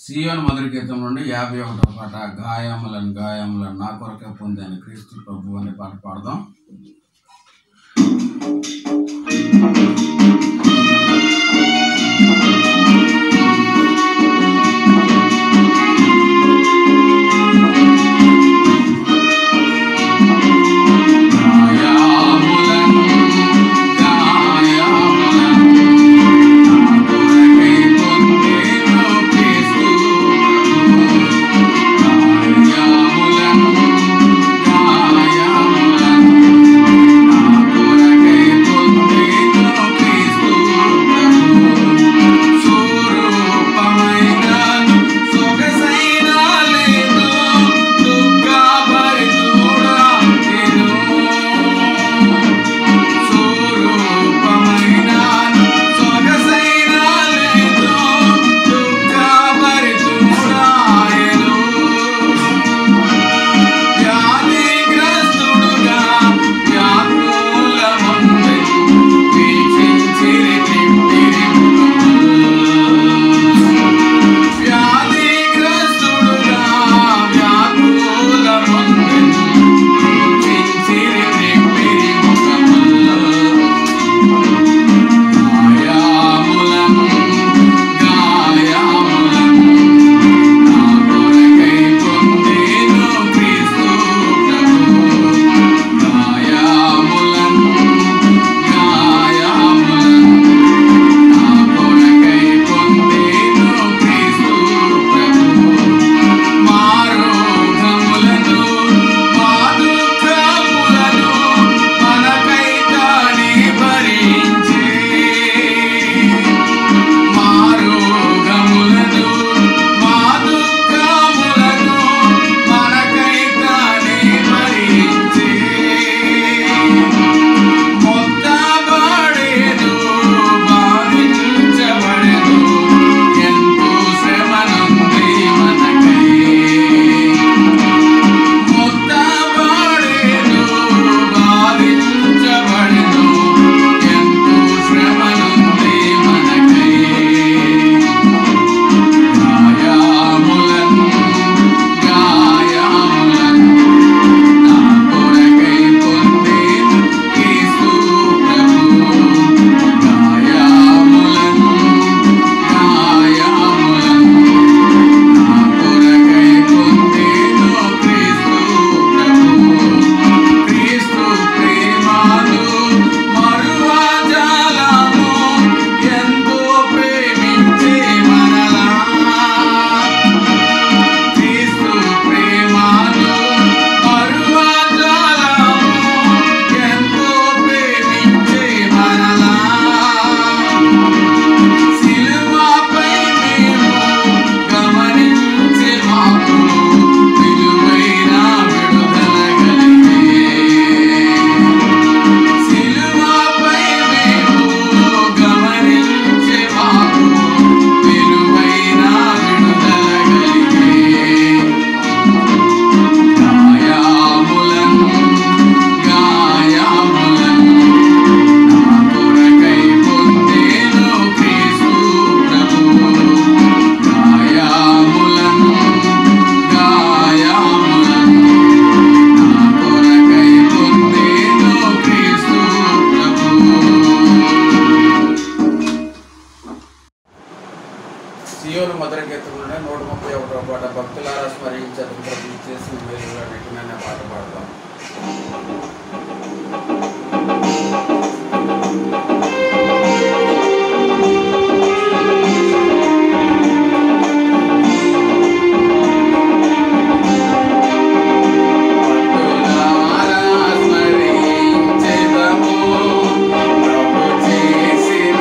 సీయోను మొదటి కీర్తన నుండి 51వ పాట. గాయములను గాయములను నా కొరకే పొందాను క్రీస్తు ప్రభు అనే పాట పాడదాం. సీయోను మొదటి కీర్తన నుండి 131వ పాట. భక్తులారా స్మరించదు ప్రతి చేసి వెలుగుగా నెట్టిన పాట పాడదాం. చేసిన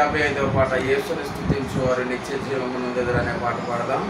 55వ పాట యేసుని స్తుతించు వారు నిత్య జీవమునందెదరు అనే పాట పాడదాం.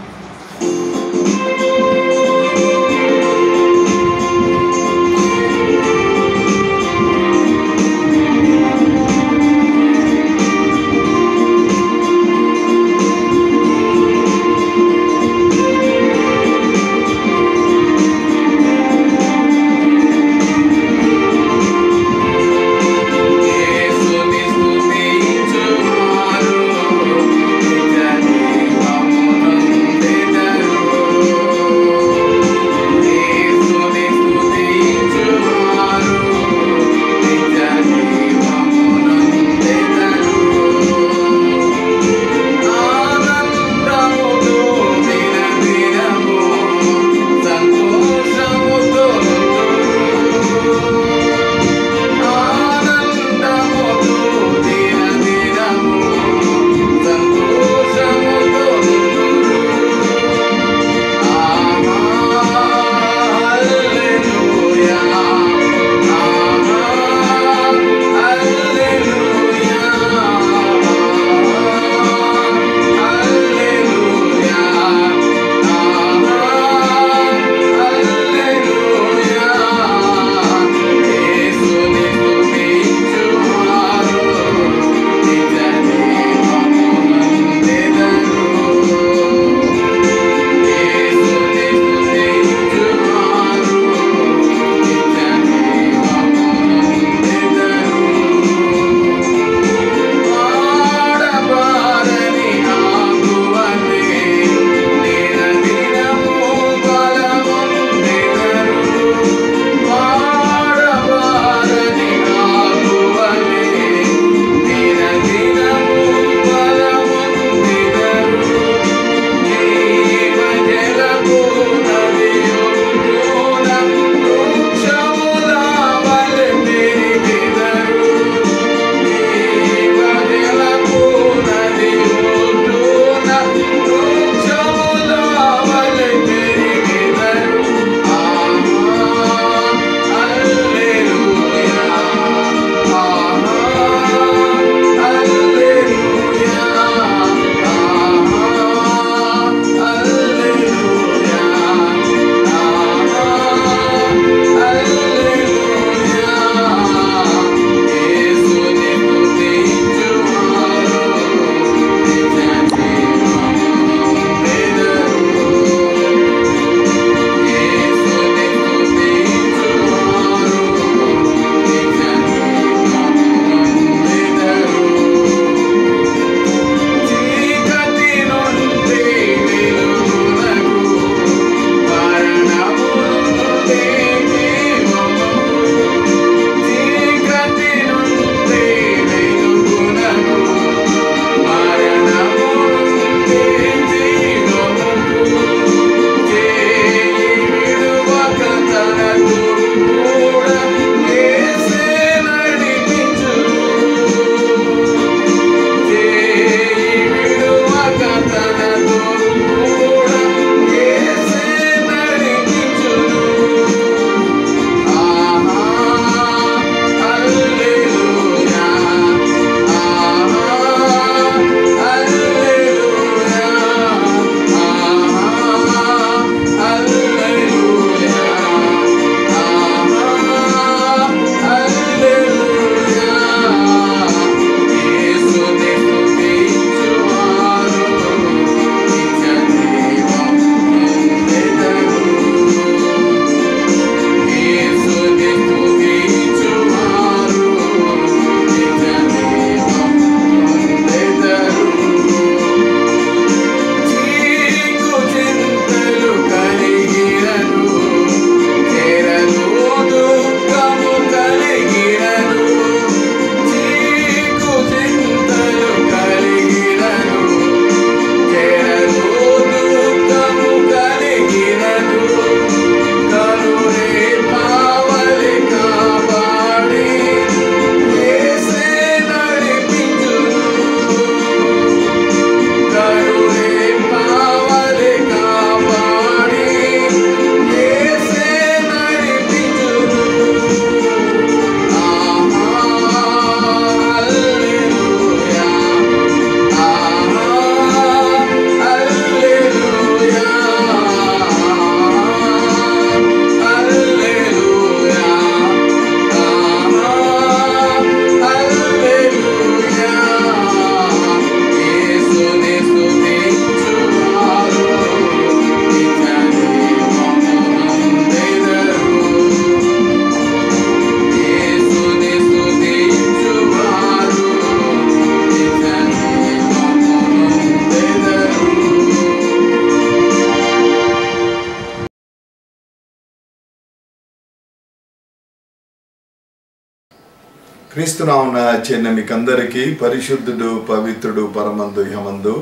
క్రీస్తునామమున చిన్న మీకందరికీ పరిశుద్ధుడు పవిత్రుడు పరమందు యమందు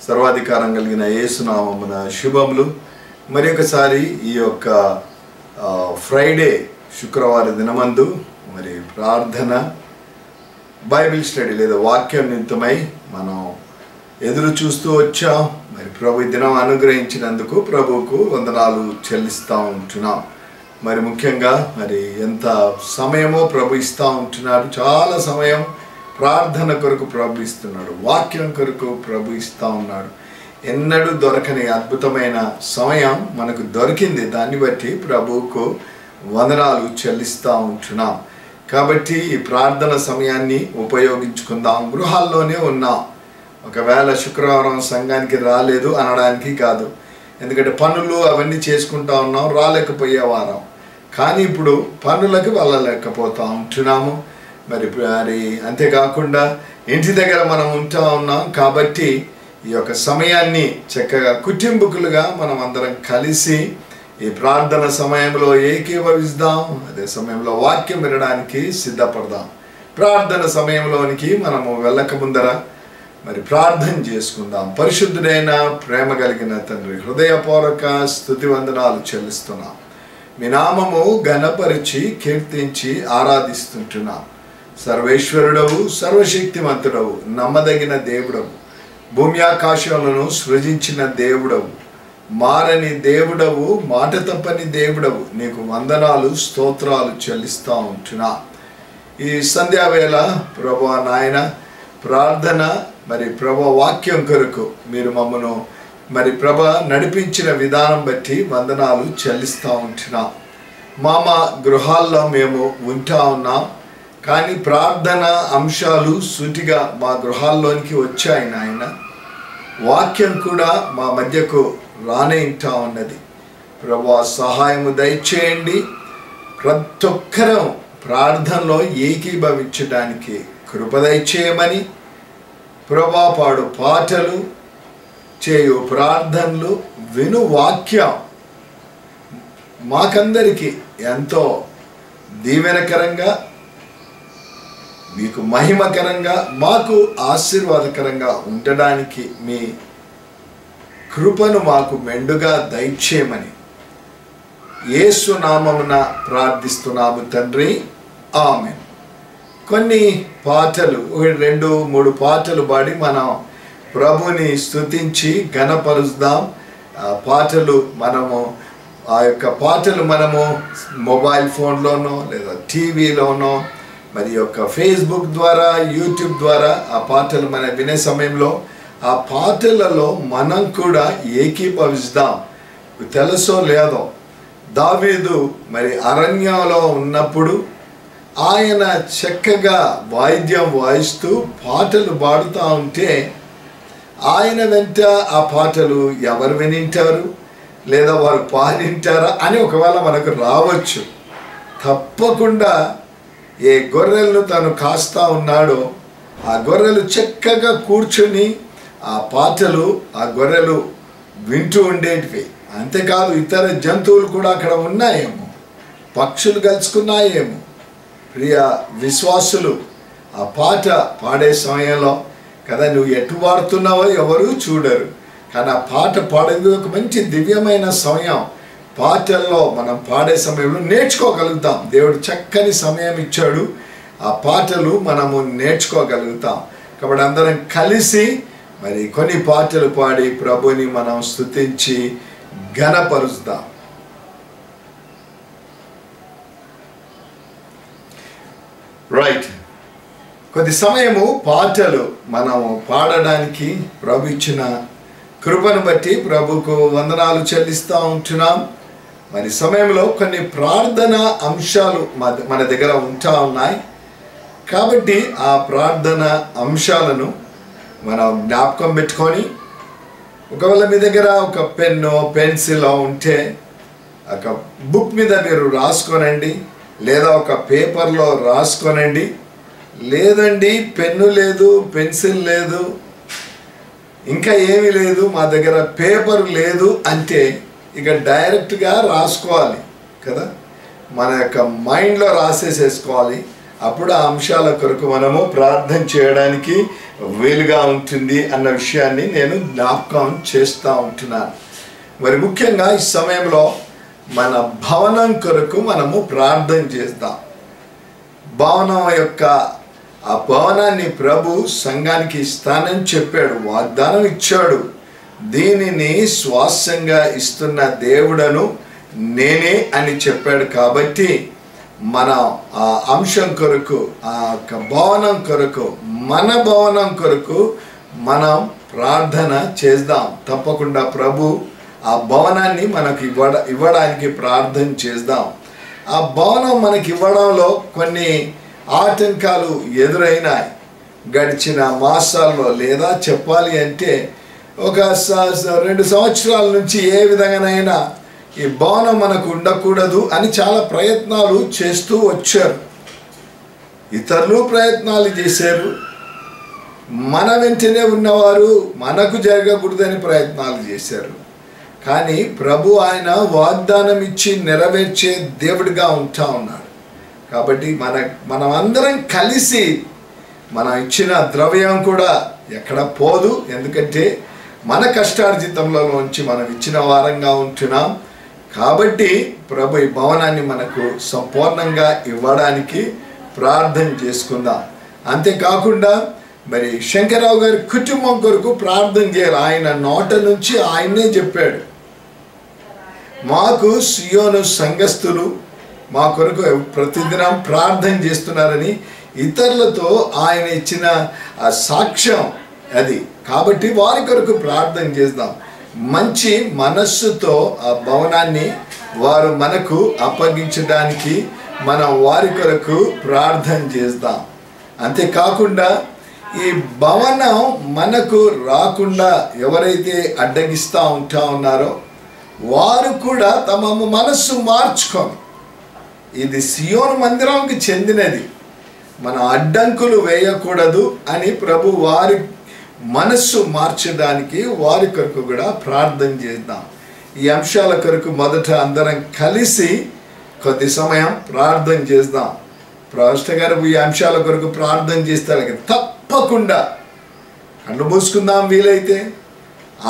సర్వాధికారం కలిగిన యేసునామమున శుభములు. మరి ఒకసారి ఈ యొక్క ఫ్రైడే శుక్రవారం దినమందు మరి ప్రార్థన బైబిల్ స్టడీ లేదా వాక్యం నిమిత్తమై మనం ఎదురు చూస్తూ వచ్చాం. మరి ప్రభు ఈ దినం అనుగ్రహించినందుకు ప్రభువుకు వందనాలు చెల్లిస్తూ ఉంటున్నాం. మరి ముఖ్యంగా మరి ఎంత సమయమో ప్రభు ఇస్తూ ఉంటున్నాడు. చాలా సమయం ప్రార్థన కొరకు ప్రభు ఇస్తున్నాడు, వాక్యం కొరకు ప్రభు ఇస్తూ ఉన్నాడు. ఎన్నడూ దొరకని అద్భుతమైన సమయం మనకు దొరికింది. దాన్ని బట్టి ప్రభువుకు వందనాలు చెల్లిస్తూ ఉంటున్నాం. కాబట్టి ఈ ప్రార్థన సమయాన్ని ఉపయోగించుకుందాం. గృహాల్లోనే ఉన్నాం. ఒకవేళ శుక్రవారం సంఘానికి రాలేదు అనడానికి కాదు, ఎందుకంటే పనులు అవన్నీ చేసుకుంటా ఉన్నాం, రాలేకపోయే వారం. కానీ ఇప్పుడు పనులకు వెళ్ళలేకపోతూ ఉంటున్నాము. మరి అంతేకాకుండా ఇంటి దగ్గర మనం ఉంటూ ఉన్నాం. కాబట్టి ఈ యొక్క సమయాన్ని చక్కగా కుటుంబకులుగా మనం అందరం కలిసి ఈ ప్రార్థన సమయంలో ఏకీభవిస్తాం. అదే సమయంలో వాక్యం వినడానికి సిద్ధపడదాం. ప్రార్థన సమయంలోనికి మనము వెళ్ళక ముందర మరి ప్రార్థన చేసుకుందాం. పరిశుద్ధుడైన ప్రేమ కలిగిన తండ్రి, హృదయపూర్వక స్తుతి వందనాలు చెల్లిస్తున్నాం. మీ నామము ఘనపరిచి కీర్తించి ఆరాధిస్తుంటున్నాం. సర్వేశ్వరుడవు, సర్వశక్తిమంతుడవు, నమ్మదగిన దేవుడవు, భూమి ఆకాశాలను సృజించిన దేవుడవు, మారని దేవుడవు, మాట తప్పని దేవుడవు, నీకు వందనాలు స్తోత్రాలు చెల్లిస్తూ ఉంటున్నా. ఈ సంధ్యావేళ ప్రభువా నాయన ప్రార్థన మరి ప్రభు వాక్యం కొరకు మీరు మమ్మను మరి ప్రభ నడిపించిన విధానం బట్టి వందనాలు చెల్లిస్తూ ఉంటున్నాం. మా గృహాల్లో మేము ఉంటా ఉన్నాం. కానీ ప్రార్థన అంశాలు సూటిగా మా గృహాల్లోనికి వచ్చాయి నాయన. వాక్యం కూడా మా మధ్యకు రానేంటా ఉన్నది. ప్రభు సహాయము దయచేయండి. ప్రతి ఒక్కరూ ప్రార్థనలో ఏకీభవించడానికి కృప దయచేయమని, ప్రభా పాడు పాటలు, చేయు ప్రార్థనలు, విను వాక్యం మాకందరికీ ఎంతో దీవెనకరంగా, మీకు మహిమకరంగా, మాకు ఆశీర్వాదకరంగా ఉండడానికి మీ కృపను మాకు మెండుగా దయచేయమని యేసు నామమున ప్రార్థిస్తున్నాము తండ్రి, ఆమేన్. కొన్ని పాటలు 2-3 పాటలు పాడి మనం ప్రభుని స్తుతించి ఘనపరుద్దాం. పాటలు మనము ఆ యొక్క పాటలు మనము మొబైల్ ఫోన్లోనో లేదా టీవీలోనో మరి యొక్క ఫేస్బుక్ ద్వారా, యూట్యూబ్ ద్వారా ఆ పాటలు మనం వినే సమయంలో ఆ పాటలలో మనం కూడా ఏకీభవిస్తాం. తెలుసో లేదో, దావీదు మరి అరణ్యంలో ఉన్నప్పుడు ఆయన చక్కగా వాయిద్యం వాయిస్తూ పాటలు పాడుతూ ఉంటే ఆయన వెంట ఆ పాటలు ఎవరు వినింటారు లేదా వారు పాడింటారా అని ఒకవేళ మనకు రావచ్చు. తప్పకుండా ఏ గొర్రెలను తను కాస్తా ఉన్నాడో ఆ గొర్రెలు చక్కగా కూర్చొని ఆ పాటలు ఆ గొర్రెలు వింటూ ఉండేటివి. అంతేకాదు ఇతర జంతువులు కూడా అక్కడ ఉన్నాయేమో, పక్షులు కలుసుకున్నాయేమో. ప్రియ విశ్వాసులు ఆ పాట పాడే సమయంలో కదా నువ్వు ఎటు పాడుతున్నావో ఎవరు చూడరు. కానీ ఆ పాట పాడేది ఒక మంచి దివ్యమైన సమయం. పాటల్లో మనం పాడే సమయంలో నేర్చుకోగలుగుతాం. దేవుడు చక్కని సమయం ఇచ్చాడు. ఆ పాటలు మనము నేర్చుకోగలుగుతాం. కాబట్టి అందరం కలిసి మరి కొన్ని పాటలు పాడి ప్రభుని మనం స్తుతించి ఘనపరుస్తాం. రైట్, కొద్ది సమయము పాటలు మనము పాడడానికి ప్రభు ఇచ్చిన కృపను బట్టి ప్రభుకు వందనాలు చెల్లిస్తూ ఉంటున్నాం. మరి సమయంలో కొన్ని ప్రార్థన అంశాలు మన దగ్గర ఉంటా ఉన్నాయి. కాబట్టి ఆ ప్రార్థన అంశాలను మనం జ్ఞాపకం పెట్టుకొని, ఒకవేళ మీ దగ్గర ఒక పెన్ను పెన్సిల్ ఉంటే ఒక బుక్ మీద మీరు రాసుకోనండి, లేదా ఒక పేపర్లో రాసుకోనండి. లేదండి పెన్ను లేదు, పెన్సిల్ లేదు, ఇంకా ఏమీ లేదు, మా దగ్గర పేపర్ లేదు అంటే ఇక డైరెక్ట్గా రాసుకోవాలి కదా. మన యొక్క మైండ్లో రాసేసేసుకోవాలి. అప్పుడు ఆ అంశాల కొరకు మనము ప్రార్థన చేయడానికి వీలుగా ఉంటుంది అన్న విషయాన్ని నేను జ్ఞాపకం చేస్తూ ఉంటున్నాను. మరి ముఖ్యంగా ఈ సమయంలో మన భవనం కొరకు మనము ప్రార్థన చేద్దాం. భవనం యొక్క ఆ భవనాన్ని ప్రభు సంఘానికి ఇస్తానని చెప్పాడు, వాగ్దానం ఇచ్చాడు. దీనిని శ్వాసంగా ఇస్తున్న దేవుడను నేనే అని చెప్పాడు. కాబట్టి మన ఆ అంశం కొరకు, ఆ భవనం కొరకు, మన భవనం కొరకు మనం ప్రార్థన చేద్దాం. తప్పకుండా ప్రభు ఆ భవనాన్ని మనకు ఇవ్వడానికి ప్రార్థన చేద్దాం. ఆ భవనం మనకి ఇవ్వడంలో కొన్ని ఆటంకాలు ఎదురైనాయి గడిచిన మాసాల్లో. లేదా చెప్పాలి అంటే ఒక 2 సంవత్సరాల నుంచి ఏ విధంగానైనా ఈ భవనం మనకు ఉండకూడదు అని చాలా ప్రయత్నాలు చేస్తూ వచ్చారు. ఇతరులు ప్రయత్నాలు చేశారు, మన వెంటనే ఉన్నవారు మనకు జరగకూడదని ప్రయత్నాలు చేశారు. కానీ ప్రభు ఆయన వాగ్దానం ఇచ్చి నెరవేర్చే దేవుడిగా ఉంటా ఉన్నాడు. కాబట్టి మనం అందరం కలిసి మనం ఇచ్చిన ద్రవ్యం కూడా ఎక్కడ పోదు. ఎందుకంటే మన కష్టార్జితంలోంచి మనం ఇచ్చిన వారంగా ఉంటున్నాం. కాబట్టి ప్రభు ఈ భవనాన్ని మనకు సంపూర్ణంగా ఇవ్వడానికి ప్రార్థన చేసుకుందాం. అంతేకాకుండా మరి శంకర్రావు గారి కుటుంబం కొరకు ప్రార్థన చేయాలి. ఆయన నోట నుంచి ఆయనే చెప్పాడు, మాకు సియోను సంఘస్థులు మా కొరకు ప్రతిదినం ప్రార్థన చేస్తున్నారని ఇతరులతో ఆయన ఇచ్చిన ఆ సాక్ష్యం అది. కాబట్టి వారి కొరకు ప్రార్థన చేద్దాం. మంచి మనస్సుతో ఆ భవనాన్ని వారు మనకు అప్పగించడానికి మనం వారి కొరకు ప్రార్థన చేద్దాం. అంతేకాకుండా ఈ భవనం మనకు రాకుండా ఎవరైతే అడ్డగిస్తూ ఉంటా ఉన్నారో వారు కూడా తమ మనస్సు మార్చుకొని, ఇది సియోను మందిరంకి చెందినది, మన అడ్డంకులు వేయకూడదు అని ప్రభు వారి మనస్సు మార్చడానికి వారి కొరకు కూడా ప్రార్థన చేద్దాం. ఈ అంశాల కొరకు మొదట అందరం కలిసి కొద్ది సమయం ప్రార్థన చేద్దాం. పాస్టర్ గారు ఈ అంశాల కొరకు ప్రార్థన చేస్తారు. తప్పకుండా కళ్ళు మూసుకుందాం. వీలైతే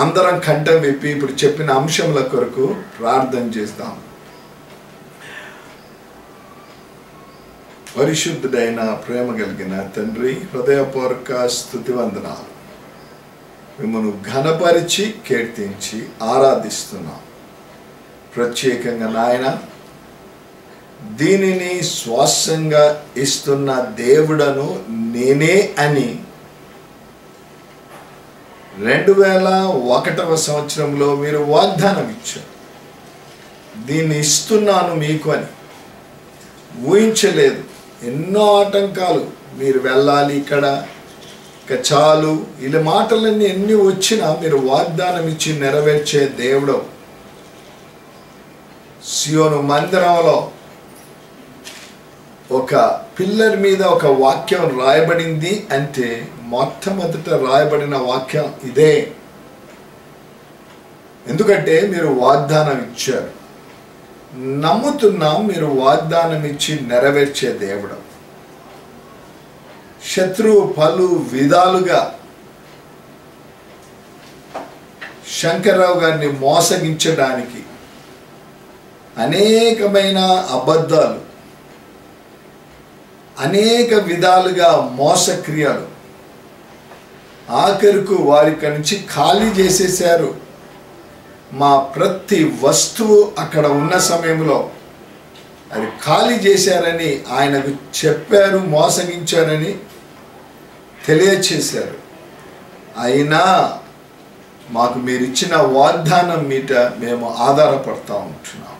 అందరం కంఠం విప్పి ఇప్పుడు చెప్పిన అంశముల కొరకు ప్రార్థన చేద్దాం. పరిశుద్ధుడైన ప్రేమ కలిగిన తండ్రి, హృదయపూర్వక స్తుతి వందనాలు. మిమ్మల్ని ఘనపరిచి కీర్తించి ఆరాధిస్తున్నాం. ప్రత్యేకంగా నాయన, దీనిని శ్వాసంగా ఇస్తున్న దేవుడను నేనే అని 2001వ సంవత్సరంలో మీరు వాగ్దానం ఇచ్చారు. దీన్ని ఇస్తున్నాను మీకు అని ఊహించలేదు. ఎన్నో ఆటంకాలు, మీరు వెళ్ళాలి ఇక్కడ, ఇక చాలు, ఇలా మాటలన్నీ ఎన్ని వచ్చినా మీరు వాగ్దానం ఇచ్చి నెరవేర్చే దేవుడు. సియోను మందిరంలో ఒక పిల్లర్ మీద ఒక వాక్యం రాయబడింది అంటే మొట్టమొదట రాయబడిన వాక్యం ఇదే. ఎందుకంటే మీరు వాగ్దానం ఇచ్చారు. నమ్ముతున్నాం మీరు వాగ్దానం ఇచ్చి నెరవేర్చే దేవుడు. శత్రువు పలు విధాలుగా శంకర్రావు గారిని మోసగించడానికి అనేకమైన అబద్ధాలు, అనేక విధాలుగా మోసక్రియలు, ఆఖరుకు వారి నుంచి ఖాళీ చేసేశారు. మా ప్రతి వస్తువు అక్కడ ఉన్న సమయంలో అది ఖాళీ చేశారని ఆయనకు చెప్పారు, మోసగించారని తెలియచేశారు. అయినా మాకు మీరు ఇచ్చిన వాగ్దానం మీద మేము ఆధారపడతా ఉంటున్నాం.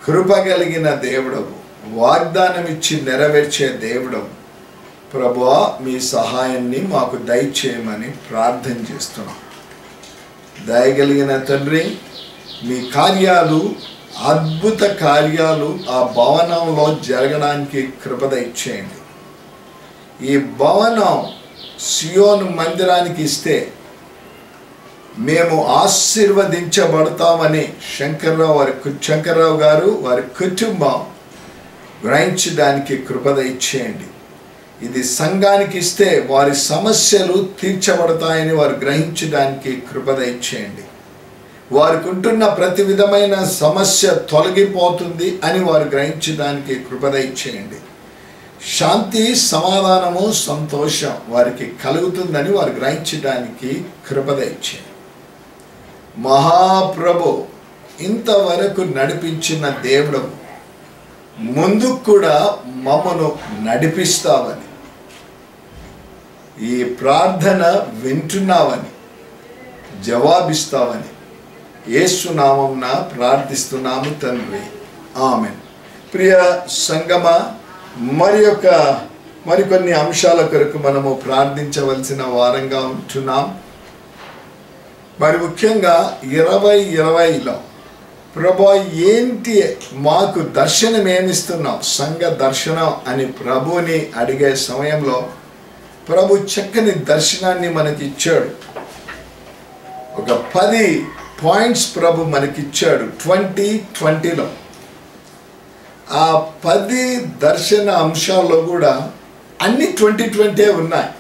కృప కలిగిన దేవుడవు, వాగ్దానం ఇచ్చి నెరవేర్చే దేవుడవు. ప్రభువా, మీ సహాయాన్ని మాకు దయచేయమని ప్రార్థన చేస్తున్నాం. దయగలిగిన తండ్రి, మీ కార్యాలు, అద్భుత కార్యాలు ఆ భవనంలో జరగడానికి కృప దయచేయండి. ఈ భవనం సియోను మందిరానికి ఇస్తే మేము ఆశీర్వదించబడతామని శంకర్రావు గారు వారి కుటుంబం గ్రహించడానికి కృప దయచేయండి. ఇది సంఘానికి ఇస్తే వారి సమస్యలు తీర్చబడతాయని వారు గ్రహించడానికి కృప దయచేయండి. వారికి ఉంటున్న ప్రతి విధమైన సమస్య తొలగిపోతుంది అని వారు గ్రహించడానికి కృప దయచేయండి. శాంతి, సమాధానము, సంతోషం వారికి కలుగుతుందని వారు గ్రహించడానికి కృప దయచేయండి. మహాప్రభు ఇంతవరకు నడిపించిన దేవుడు ముందుకు కూడా మమ్మను నడిపిస్తావని, ఈ ప్రార్థన వింటున్నావని, జవాబిస్తావని యేసు నామమున ప్రార్థిస్తున్నాము తండ్రి, ఆమేన్. ప్రియ సంగమ, మరికొన్ని అంశాల కొరకు మనము ప్రార్థించవలసిన వారంగా ఉంటున్నాం. మరి ముఖ్యంగా 2020లో ప్రభు ఏంటి మాకు దర్శనం ఏమిస్తున్నావు, సంఘ దర్శనం అని ప్రభుని అడిగే సమయంలో ప్రభు చక్కని దర్శనాన్ని మనకి ఇచ్చాడు. ఒక 10 పాయింట్స్ ప్రభు మనకిచ్చాడు 2020లో. ఆ 10 దర్శన అంశాల్లో కూడా అన్ని 2020 ఉన్నాయి.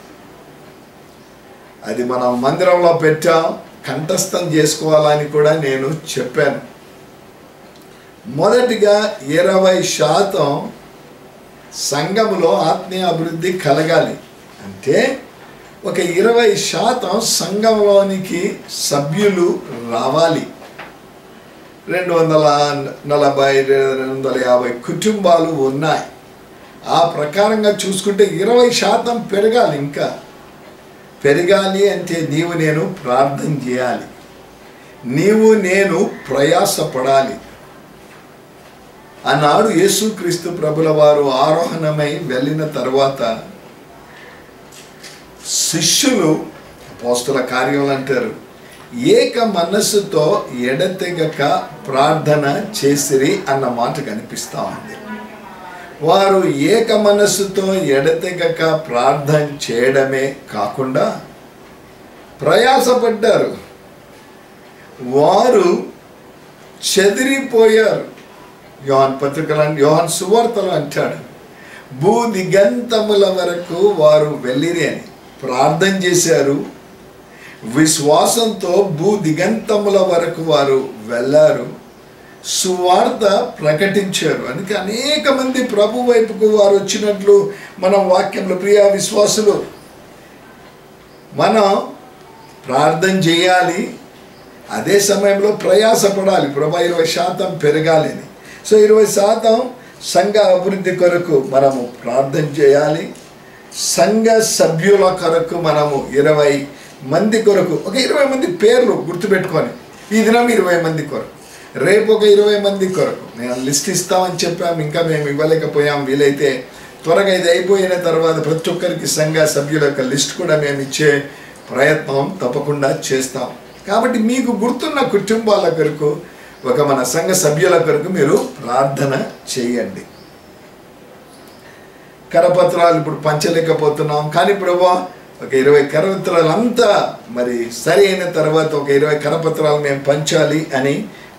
అది మనం మందిరంలో పెట్టాం, కంఠస్థం చేసుకోవాలని కూడా నేను చెప్పాను. మొదటిగా 20% సంఘములో ఆత్మీయ అభివృద్ధి కలగాలి అంటే ఒక 20% సంఘంలోనికి సభ్యులు రావాలి. 240-250 కుటుంబాలు ఉన్నాయి. ఆ ప్రకారంగా చూసుకుంటే 20% పెరగాలి. ఇంకా పెరగాలి అంటే నీవు నేను ప్రార్థన చేయాలి, నీవు నేను ప్రయాసపడాలి. ఆనాడు యేసుక్రీస్తు ప్రభుల వారు ఆరోహణమై వెళ్ళిన తర్వాత శిష్యులు, అపోస్తల కార్యములు అంటారు, ఏక మనస్సుతో ఎడతెగక ప్రార్థన చేసిరి అన్న మాట కనిపిస్తూ ఉంది. వారు ఏక మనస్సుతో ఎడతెగక ప్రార్థన చేయడమే కాకుండా ప్రయాసపడ్డారు. వారు చెదిరిపోయారు. యోహాను సువార్తలో అంటాడు, భూదిగంతముల వరకు వారు వెళ్ళిరి అని ప్రార్థన చేశారు. విశ్వాసంతో భూదిగంతముల వరకు వారు వెళ్ళారు, సువార్త ప్రకటించారు. అందుకే అనేక మంది ప్రభు వైపుకు వారు వచ్చినట్లు మనం వాక్యంలో, ప్రియ విశ్వాసులు, మనం ప్రార్థన చేయాలి, అదే సమయంలో ప్రయాసపడాలి. ప్రభు 20% పెరగాలి అని. సో 20% సంఘ అభివృద్ధి కొరకు మనము ప్రార్థన చేయాలి. సంఘ సభ్యుల కొరకు మనము 20 మంది కొరకు, ఒక 20 మంది పేర్లు గుర్తుపెట్టుకొని, ఈ దినం 20 మంది కొరకు, రేపు ఒక 20 మంది కొరకు నేను లిస్ట్ ఇస్తామని చెప్పాము. ఇంకా మేము ఇవ్వలేకపోయాం. వీలైతే త్వరగా ఇది అయిపోయిన తర్వాత ప్రతి ఒక్కరికి సంఘ సభ్యుల యొక్క లిస్ట్ కూడా మేము ఇచ్చే ప్రయత్నం తప్పకుండా చేస్తాం. కాబట్టి మీకు గుర్తున్న కుటుంబాల కొరకు, ఒక మన సంఘ సభ్యుల కొరకు మీరు ప్రార్థన చేయండి. కరపత్రాలు ఇప్పుడు పంచలేకపోతున్నాం, కానీ ప్రభువా ఒక 20 కరపత్రాలు అంతా మరి సరి అయిన తర్వాత ఒక 20 కరపత్రాలు మేము పంచాలి అని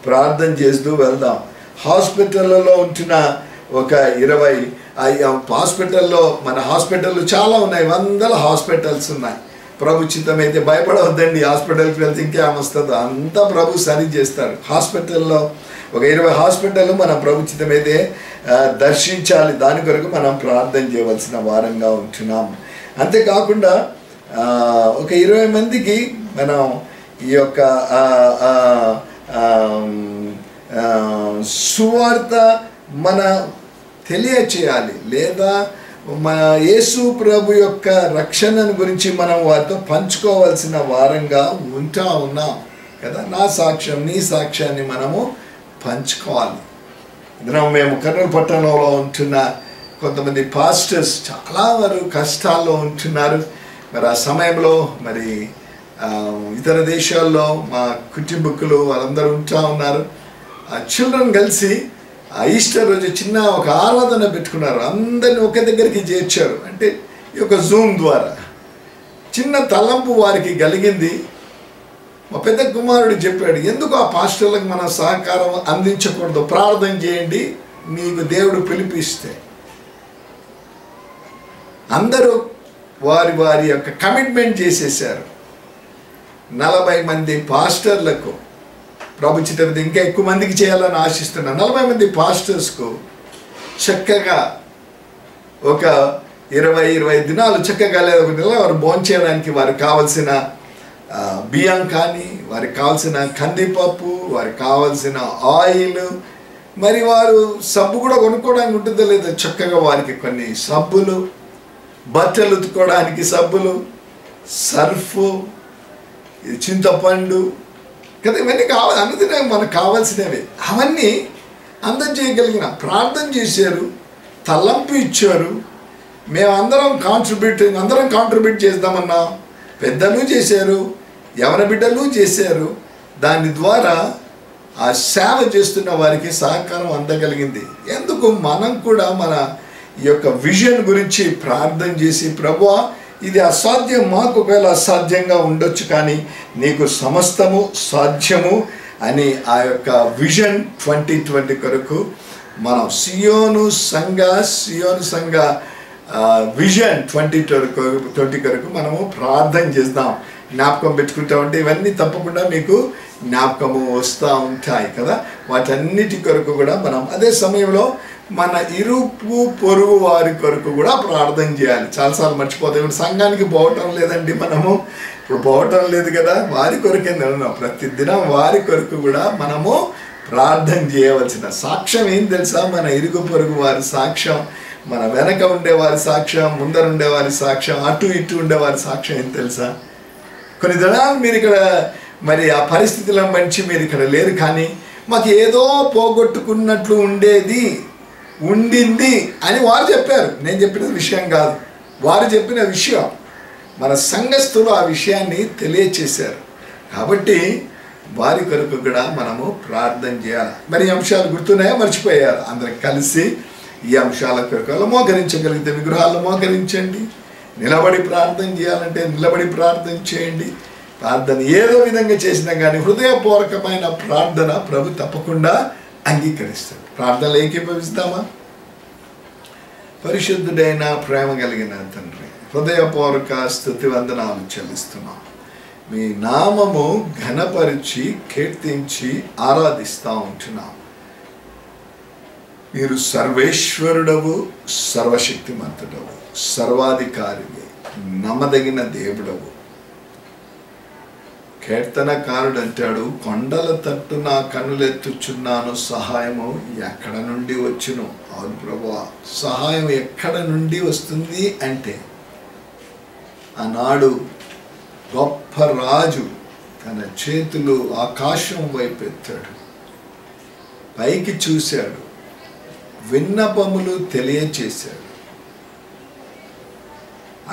ప్రార్థన చేస్తూ వెళ్దాం. హాస్పిటల్లో ఉంటున్న ఒక 20 హాస్పిటల్లో, మన హాస్పిటళ్ళు చాలా ఉన్నాయి, 100 హాస్పిటల్స్ ఉన్నాయి. ప్రభు చిత్తమైతే భయపడవద్దండి, హాస్పిటల్కి వెళ్తే ఇంకేమొస్తుందో అంతా ప్రభు సరి చేస్తాడు. హాస్పిటల్లో ఒక 20 హాస్పిటల్ మనం ప్రభు చిత్తమైతే దర్శించాలి. దాని కొరకు మనం ప్రార్థన చేయవలసిన వారంగా ఉంటున్నాం. అంతేకాకుండా ఒక 20 మందికి మనం ఈ యొక్క సువార్త మన తెలియచేయాలి, లేదా మన యేసు ప్రభు యొక్క రక్షణను గురించి మనం వారితో పంచుకోవాల్సిన వారంగా ఉన్నాం కదా. నా సాక్ష్యం, నీ సాక్ష్యాన్ని మనము పంచుకోవాలి. ఇద్దరం మేము కర్నూలు పట్టణంలో ఉంటున్న కొంతమంది పాస్టర్స్ చాలా వారు కష్టాల్లో ఉంటున్నారు. మరి ఆ సమయంలో మరి ఇతర దేశాల్లో మా కుటుంబకులు వాళ్ళందరూ ఉంటూ ఉన్నారు. ఆ చిల్డ్రన్ కలిసి ఆ ఈస్టర్ రోజు చిన్న ఒక ఆరాధన పెట్టుకున్నారు, అందరిని ఒక దగ్గరికి చేర్చారు. అంటే ఈ యొక్క జూమ్ ద్వారా చిన్న తలంపు వారికి కలిగింది. మా పెద్ద కుమారుడు చెప్పాడు, ఎందుకు ఆ పాస్టర్లకు మనం సహకారం అందించకూడదు, ప్రార్థన చేయండి, నీకు దేవుడు పిలిపిస్తే అందరూ వారి వారి యొక్క కమిట్మెంట్ చేసేసారు. 40 మంది పాస్టర్లకు ప్రభు చిత్తమైతే ఇంకా ఎక్కువ మందికి చేయాలని ఆశిస్తున్నాను. 40 మంది పాస్టర్స్కు చక్కగా ఒక 20 దినాలు చక్కగా లేదా ఒక నెల వారు భోంచేయడానికి వారికి కావలసిన బియ్యం కానీ, వారికి కావాల్సిన కందిపప్పు, వారికి కావాల్సిన ఆయిల్, మరి వారు సబ్బు కూడా కొనుక్కోవడానికి ఉంటుందో లేదా చక్కగా వారికి కొన్ని సబ్బులు, బట్టలు ఉతుక్కోవడానికి సబ్బులు, సర్ఫు, చింతపండు కదా, ఇవన్నీ కావాలి. అన్నది మనకు కావాల్సినవి. అవన్నీ అందజేయగలిగిన ప్రార్థన చేశారు, తలంపు ఇచ్చారు. మేమందరం కాంట్రిబ్యూట్ చేద్దామన్నా పెద్దలు చేశారు, యవన బిడ్డలు చేశారు. దాని ద్వారా ఆ సేవ చేస్తున్న వారికి సహకారం అందగలిగింది. ఎందుకు మనం కూడా మన ఈ యొక్క విజన్ గురించి ప్రార్థన చేసి, ప్రభువా ఇది అసాధ్యం, మాకు ఒకవేళ అసాధ్యంగా ఉండొచ్చు కానీ నీకు సమస్తము సాధ్యము అని ఆ యొక్క విజన్ 2020 కొరకు మనం సియోను సంఘ విజన్ 2020 కొరకు మనము ప్రార్థన చేద్దాం. జ్ఞాపకం పెట్టుకుంటా ఉంటే ఇవన్నీ తప్పకుండా మీకు జ్ఞాపకము వస్తూ ఉంటాయి కదా. వాటన్నిటి కొరకు కూడా మనం అదే సమయంలో మన ఇరుపు పొరుగు వారి కొరకు కూడా ప్రార్థన చేయాలి. చాలాసార్లు మర్చిపోతాం. ఇప్పుడు సంఘానికి పోవటం లేదండి, మనము ఇప్పుడు పోవటం లేదు కదా, వారి కొరకే నిన్నాం. ప్రతిదినం వారి కొరకు కూడా మనము ప్రార్థన చేయవలసిన సాక్ష్యం ఏం తెలుసా? మన ఇరుగు పొరుగు వారి సాక్ష్యం, మన వెనక ఉండేవారి సాక్ష్యం, ముందర ఉండేవారి సాక్ష్యం, అటు ఇటు ఉండేవారి సాక్ష్యం ఏం తెలుసా? కొన్ని దినాలు మీరు ఇక్కడ మరి ఆ పరిస్థితుల మంచి మీరు ఇక్కడ లేరు, కానీ మాకు ఏదో పోగొట్టుకున్నట్లు ఉండింది అని వారు చెప్పారు. నేను చెప్పిన విషయం కాదు, వారు చెప్పిన విషయం. మన సంఘస్థులు ఆ విషయాన్ని తెలియచేశారు. కాబట్టి వారి కొరకు కూడా మనము ప్రార్థన చేయాలి. మరి ఈ అంశాలు గుర్తున్నాయా, మర్చిపోయారు? అందరం కలిసి ఈ అంశాల కొరకు మోకరించగలిగితే విగ్రహాలను మోకరించండి. నిలబడి ప్రార్థన చేయాలంటే నిలబడి ప్రార్థన చేయండి. ప్రార్థన ఏదో విధంగా చేసినా కానీ హృదయపూర్వకమైన ప్రార్థన ప్రభు తప్పకుండా అంగీకరిస్తాడు. ప్రార్థనలు ఏకీభవిస్తామా? పరిశుద్ధుడైన ప్రేమ కలిగిన తండ్రి, హృదయపూర్వక స్తుతి వందనాలు చెల్లిస్తున్నాం. మీ నామము ఘనపరిచి కీర్తించి ఆరాధిస్తూ ఉంటున్నాం. మీరు సర్వేశ్వరుడవు, సర్వశక్తిమంతుడవు, సర్వాధికారివి, నమ్మదగిన దేవుడవు. కీర్తనకారుడు అంటాడు, కొండల తట్టు నా కన్నులెత్తుచున్నాను, సహాయము ఎక్కడ నుండి వచ్చును? అవును ప్రభువా, సహాయం ఎక్కడ నుండి వస్తుంది అంటే ఆనాడు గొప్ప రాజు తన చేతులు ఆకాశం వైపు ఎత్తాడు, పైకి చూశాడు, విన్నపములు తెలియచేశాడు,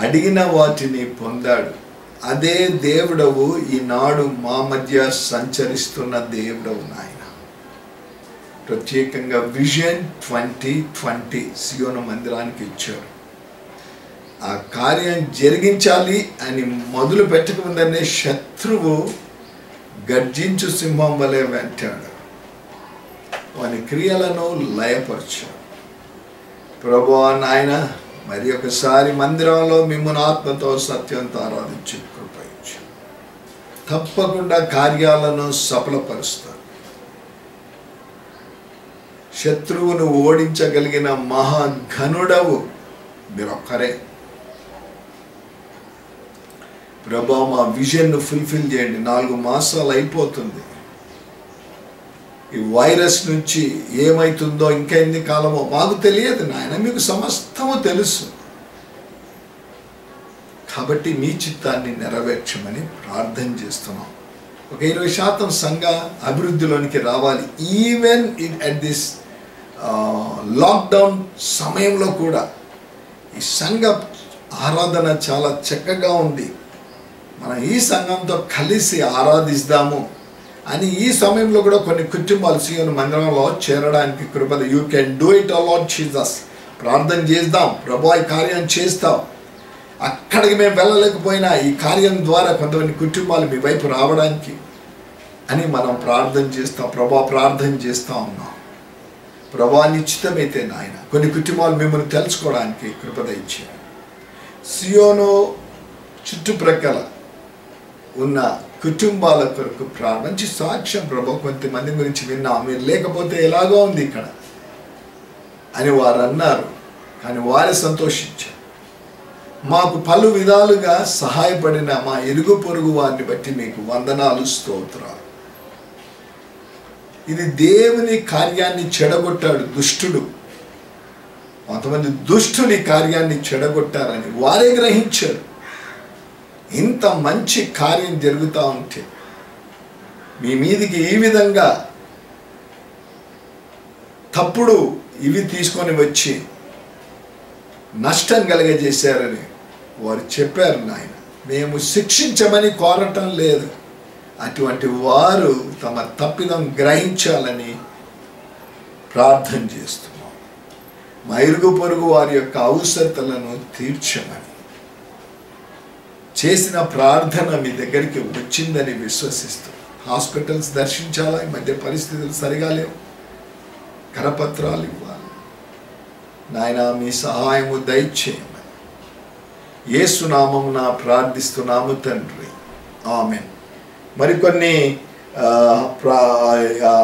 అడిగిన వాటిని పొందాడు. అదే దేవుడవు ఈనాడు మా మధ్య సంచరిస్తున్న దేవుడవు నాయన. ప్రత్యేకంగా విజన్ 2020 సియోను మందిరానికి ఇచ్చారు. ఆ కార్యం జరిగించాలి అని మొదలు పెట్టకముందనే శత్రువు గర్జించు సింహం వలె వెంటాడు. వాని క్రియలను లయపరచాడు. ప్రభువా నాయన, మరి ఒకసారి మందిరంలో మిమ్మల్ని ఆత్మతో సత్యంతో ఆరాధించి కృపయించు. తప్పకుండా కార్యాలను సఫలపరుస్తారు. శత్రువును ఓడించగలిగిన మహాఘనుడవు మీరొక్కరే. ప్రభా, మా విజన్ను ఫుల్ఫిల్ చేయండి. 4 మాసాలు అయిపోతుంది. ఈ వైరస్ నుంచి ఏమవుతుందో ఇంకా ఎన్ని కాలమో మాకు తెలియదు నాయన, మీకు సమస్తము తెలుసు. కాబట్టి మీ చిత్తాన్ని నెరవేర్చమని ప్రార్థన చేస్తున్నాం. ఒక 20% సంఘ అభివృద్ధిలోనికి రావాలి. ఈవెన్ అట్ దిస్ లాక్డౌన్ సమయంలో కూడా ఈ సంఘ ఆరాధన చాలా చక్కగా ఉంది. మనం ఈ సంఘంతో కలిసి ఆరాధిస్తాము అని ఈ సమయంలో కూడా కొన్ని కుటుంబాలు సియోను మందిరంలో చేరడానికి కృపద. You can do it O lord Jesus. ప్రార్థన చేద్దాం, ప్రభువా ఈ కార్యం చేస్తాం. అక్కడికి మేము వెళ్ళలేకపోయినా ఈ కార్యం ద్వారా కొంతమంది కుటుంబాలు మీ వైపు రావడానికి అని మనం ప్రార్థన చేస్తాం. ప్రభువా ప్రార్థన చేస్తూ ఉన్నాం. ప్రభా నిశ్చితమైతే నాయన కొన్ని కుటుంబాలు మిమ్మల్ని తెలుసుకోవడానికి కృప దయచేయండి. సియోను చుట్టుప్రక్కల ఉన్న కుటుంబాల కొరకు మంచి సాక్ష్యం ప్రభా, కొంతమంది గురించి విన్నాం, మీరు లేకపోతే ఎలాగో ఉంది ఇక్కడ అని వారు అన్నారు. కానీ వారే సంతోషించారు. మాకు పలు విధాలుగా సహాయపడిన మా ఇరుగు పొరుగు వారిని బట్టి మీకు వందనాలు, స్తోత్రాలు. ఇది దేవుని కార్యాన్ని చెడగొట్టాడు దుష్టుడు. కొంతమంది దుష్టుని కార్యాన్ని చెడగొట్టారని వారే గ్రహించారు. ఇంత మంచి కార్యం జరుగుతూ ఉంటే మీ మీదికి ఈ విధంగా తప్పుడు ఇవి తీసుకొని వచ్చి నష్టం కలిగజేశారని వారు చెప్పారు. నాయన, మేము శిక్షించమని కోరటం లేదు, అటువంటి వారు తమ తప్పిదం గ్రహించాలని ప్రార్థన చేస్తున్నాం. మా ఇరుగు పొరుగు వారి యొక్క అవసరతలను తీర్చమని చేసిన ప్రార్థన మీ దగ్గరికి వచ్చిందని విశ్వసిస్తూ హాస్పిటల్స్ దర్శించాలా, ఈ మధ్య పరిస్థితులు సరిగా లేవు, కరపత్రాలు ఇవ్వాలి. నాయన, మీ సహాయము దయచేయమని యేసు నామమున ప్రార్థిస్తున్నాము తండ్రి, ఆమేన్. మరికొన్ని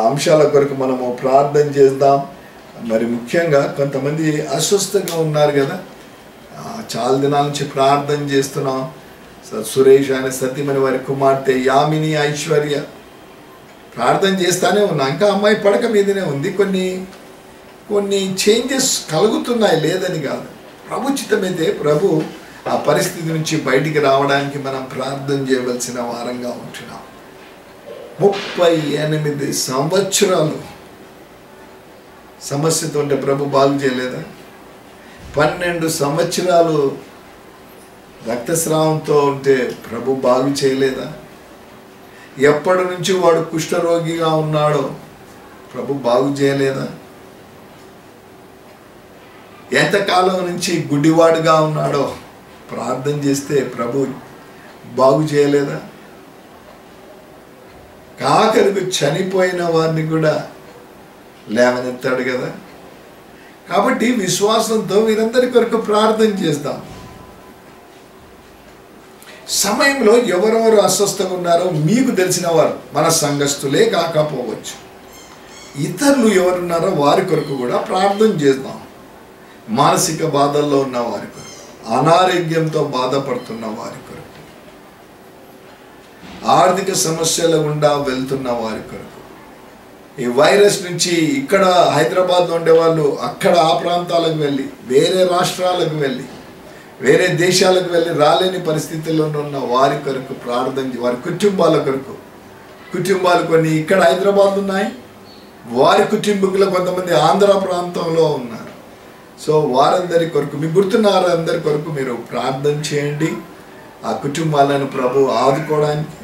అంశాల కొరకు మనము ప్రార్థన చేద్దాం. మరి ముఖ్యంగా కొంతమంది అస్వస్థగా ఉన్నారు కదా, చాలా దినాల నుంచి ప్రార్థన చేస్తున్నాం. సురేష్ అనే సతీమణి వారి కుమార్తె యామిని, ఐశ్వర్య ప్రార్థన చేస్తానే ఉన్నా, ఇంకా అమ్మాయి పడక మీదనే ఉంది. కొన్ని చేంజెస్ కలుగుతున్నాయి, లేదని కాదు. ప్రభు చిత్తమైతే ప్రభు ఆ పరిస్థితి నుంచి బయటికి రావడానికి మనం ప్రార్థన చేయవలసిన వారంగా ఉంటున్నాం. 38 సంవత్సరాలు సమస్యతో ఉంటే ప్రభు బాగు చేయలేదా? 12 సంవత్సరాలు రక్తస్రావంతో ఉంటే ప్రభు బాగు చేయలేదా? ఎప్పటి నుంచి వాడు కుష్ఠరోగిగా ఉన్నాడో ప్రభు బాగు చేయలేదా? ఎంతకాలం నుంచి గుడ్డివాడుగా ఉన్నాడో ప్రార్థన చేస్తే ప్రభు బాగు చేయలేదా? ఆఖరికి చనిపోయిన వారిని కూడా లేవనెత్తాడు కదా. కాబట్టి విశ్వాసంతో వీరందరి కొరకు ప్రార్థన చేస్తాం. సమయంలో ఎవరెవరు అస్వస్థగా ఉన్నారో మీకు తెలిసిన వారు మన సంఘస్థులే కాకపోవచ్చు, ఇతరులు ఎవరున్నారో వారి కొరకు కూడా ప్రార్థన చేద్దాం. మానసిక బాధల్లో ఉన్న వారి కొరకు, అనారోగ్యంతో బాధపడుతున్న వారి కొరకు, ఆర్థిక సమస్యల గుండా వెళ్తున్న వారి కొరకు, ఈ వైరస్ నుంచి ఇక్కడ హైదరాబాద్లో ఉండేవాళ్ళు అక్కడ ఆ ప్రాంతాలకు వెళ్ళి, వేరే రాష్ట్రాలకు వెళ్ళి, వేరే దేశాలకు వెళ్ళి రాలేని పరిస్థితుల్లో ఉన్న వారి కొరకు ప్రార్థన, వారి కుటుంబాల కొరకు. కుటుంబాలు కొన్ని ఇక్కడ హైదరాబాద్ ఉన్నాయి, వారి కుటుంబీకులు కొంతమంది ఆంధ్ర ప్రాంతంలో ఉన్నారు. సో వారందరి కొరకు, మీకు గుర్తున్న వారందరి కొరకు మీరు ప్రార్థన చేయండి. ఆ కుటుంబాలను ప్రభు ఆదుకోవడానికి,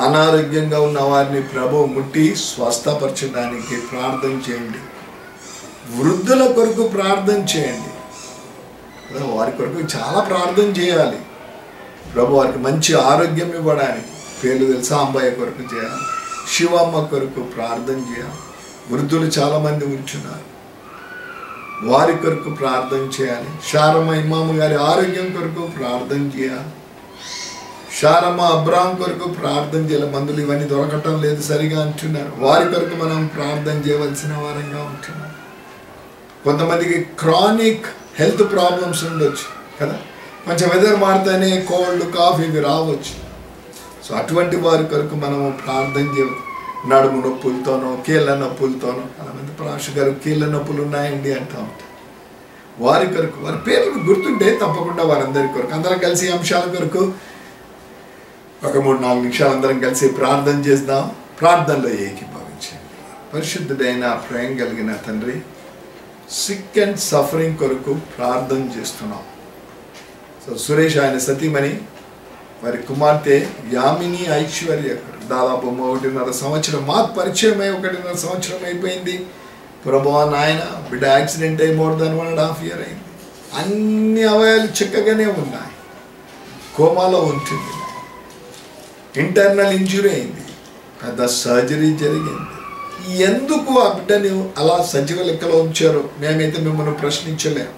అనారోగ్యంగా ఉన్న వారిని ప్రభు ముట్టి స్వస్థపరచడానికి ప్రార్థన చేయండి. వృద్ధుల కొరకు ప్రార్థన చేయండి. వారి కొరకు చాలా ప్రార్థన చేయాలి. ప్రభు వారికి మంచి ఆరోగ్యం ఇవ్వడానికి, పేర్లు తెలుసా, అంబయ్య కొరకు చేయాలి, శివమ్మ కొరకు ప్రార్థన చేయాలి. వృద్ధులు చాలామంది ఉంటున్నారు, వారి కొరకు ప్రార్థన చేయాలి. శారమ్మ ఇమాము గారి ఆరోగ్యం కొరకు ప్రార్థన చేయాలి. శారమ్మ అబ్రాహం కొరకు ప్రార్థన చేయాలి. మందులు ఇవన్నీ దొరకటం లేదు సరిగా అంటున్నారు, వారి కొరకు మనం ప్రార్థన చేయవలసిన వారంగా ఉంటున్నాం. కొంతమందికి క్రానిక్ హెల్త్ ప్రాబ్లమ్స్ ఉండొచ్చు కదా, కొంచెం వెదర్ మారితేనే కోల్డ్ కాఫ్ ఇవి రావచ్చు. సో అటువంటి వారి కొరకు మనము ప్రార్థన చేయాలి. నడుము నొప్పులతోనో కీళ్ళ నొప్పులతోనో, అలాంటి ప్రాష గారు కీళ్ళ నొప్పులు ఉన్నాయండి అంటూ ఉంటారు. వారి కొరకు, వారి పేర్లు గుర్తుంటే తప్పకుండా వారందరి కొరకు అందరం కలిసి అంశాల కొరకు ఒక 3-4 నిమిషాలు అందరం కలిసి ప్రార్థన చేద్దాం. ప్రార్థనలో ఏకీభవించండి. పరిశుద్ధుడైన ప్రేమ కలిగిన తండ్రి, సిక్ అండ్ సఫరింగ్ కొరకు ప్రార్థన చేస్తున్నాం. సో సురేష్ ఆయన సతీమణి, వారి కుమార్తె యామిని, ఐశ్వర్య దాదాపు 1.5 సంవత్సరం, మాకు పరిచయమై 1.5 సంవత్సరం అయిపోయింది. ప్రభువా నాయన, బిడ్డ యాక్సిడెంట్ అయి more than 1.5 years అయింది. అన్ని అవయాలు చక్కగానే ఉన్నాయి, కోమాలో ఉంటుంది. ఇంటర్నల్ ఇంజురీ అయింది, పెద్ద సర్జరీ జరిగింది. ఎందుకు ఆ బిడ్డని అలా సజీవ లెక్కలో ఉంచారో మేమైతే మిమ్మల్ని ప్రశ్నించలేము,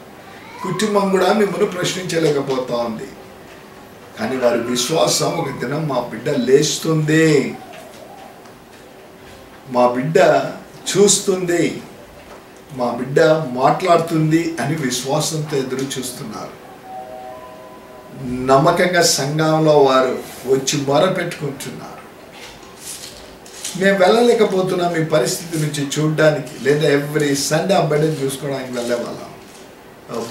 కుటుంబం కూడా మిమ్మల్ని ప్రశ్నించలేకపోతా ఉంది. కానీ వారి విశ్వాసం, ఒక దినం మా బిడ్డ లేస్తుంది, మా బిడ్డ చూస్తుంది, మా బిడ్డ మాట్లాడుతుంది అని విశ్వాసంతో ఎదురు చూస్తున్నారు. నమ్మకంగా సంఘంలో వారు వచ్చి మొరపెట్టుకుంటున్నారు. మేము వెళ్ళలేకపోతున్నాం ఈ పరిస్థితి నుంచి చూడడానికి, లేదా ఎవ్రీ సండే ఆ బిడ్డను చూసుకోవడానికి వెళ్ళేవాళ్ళం.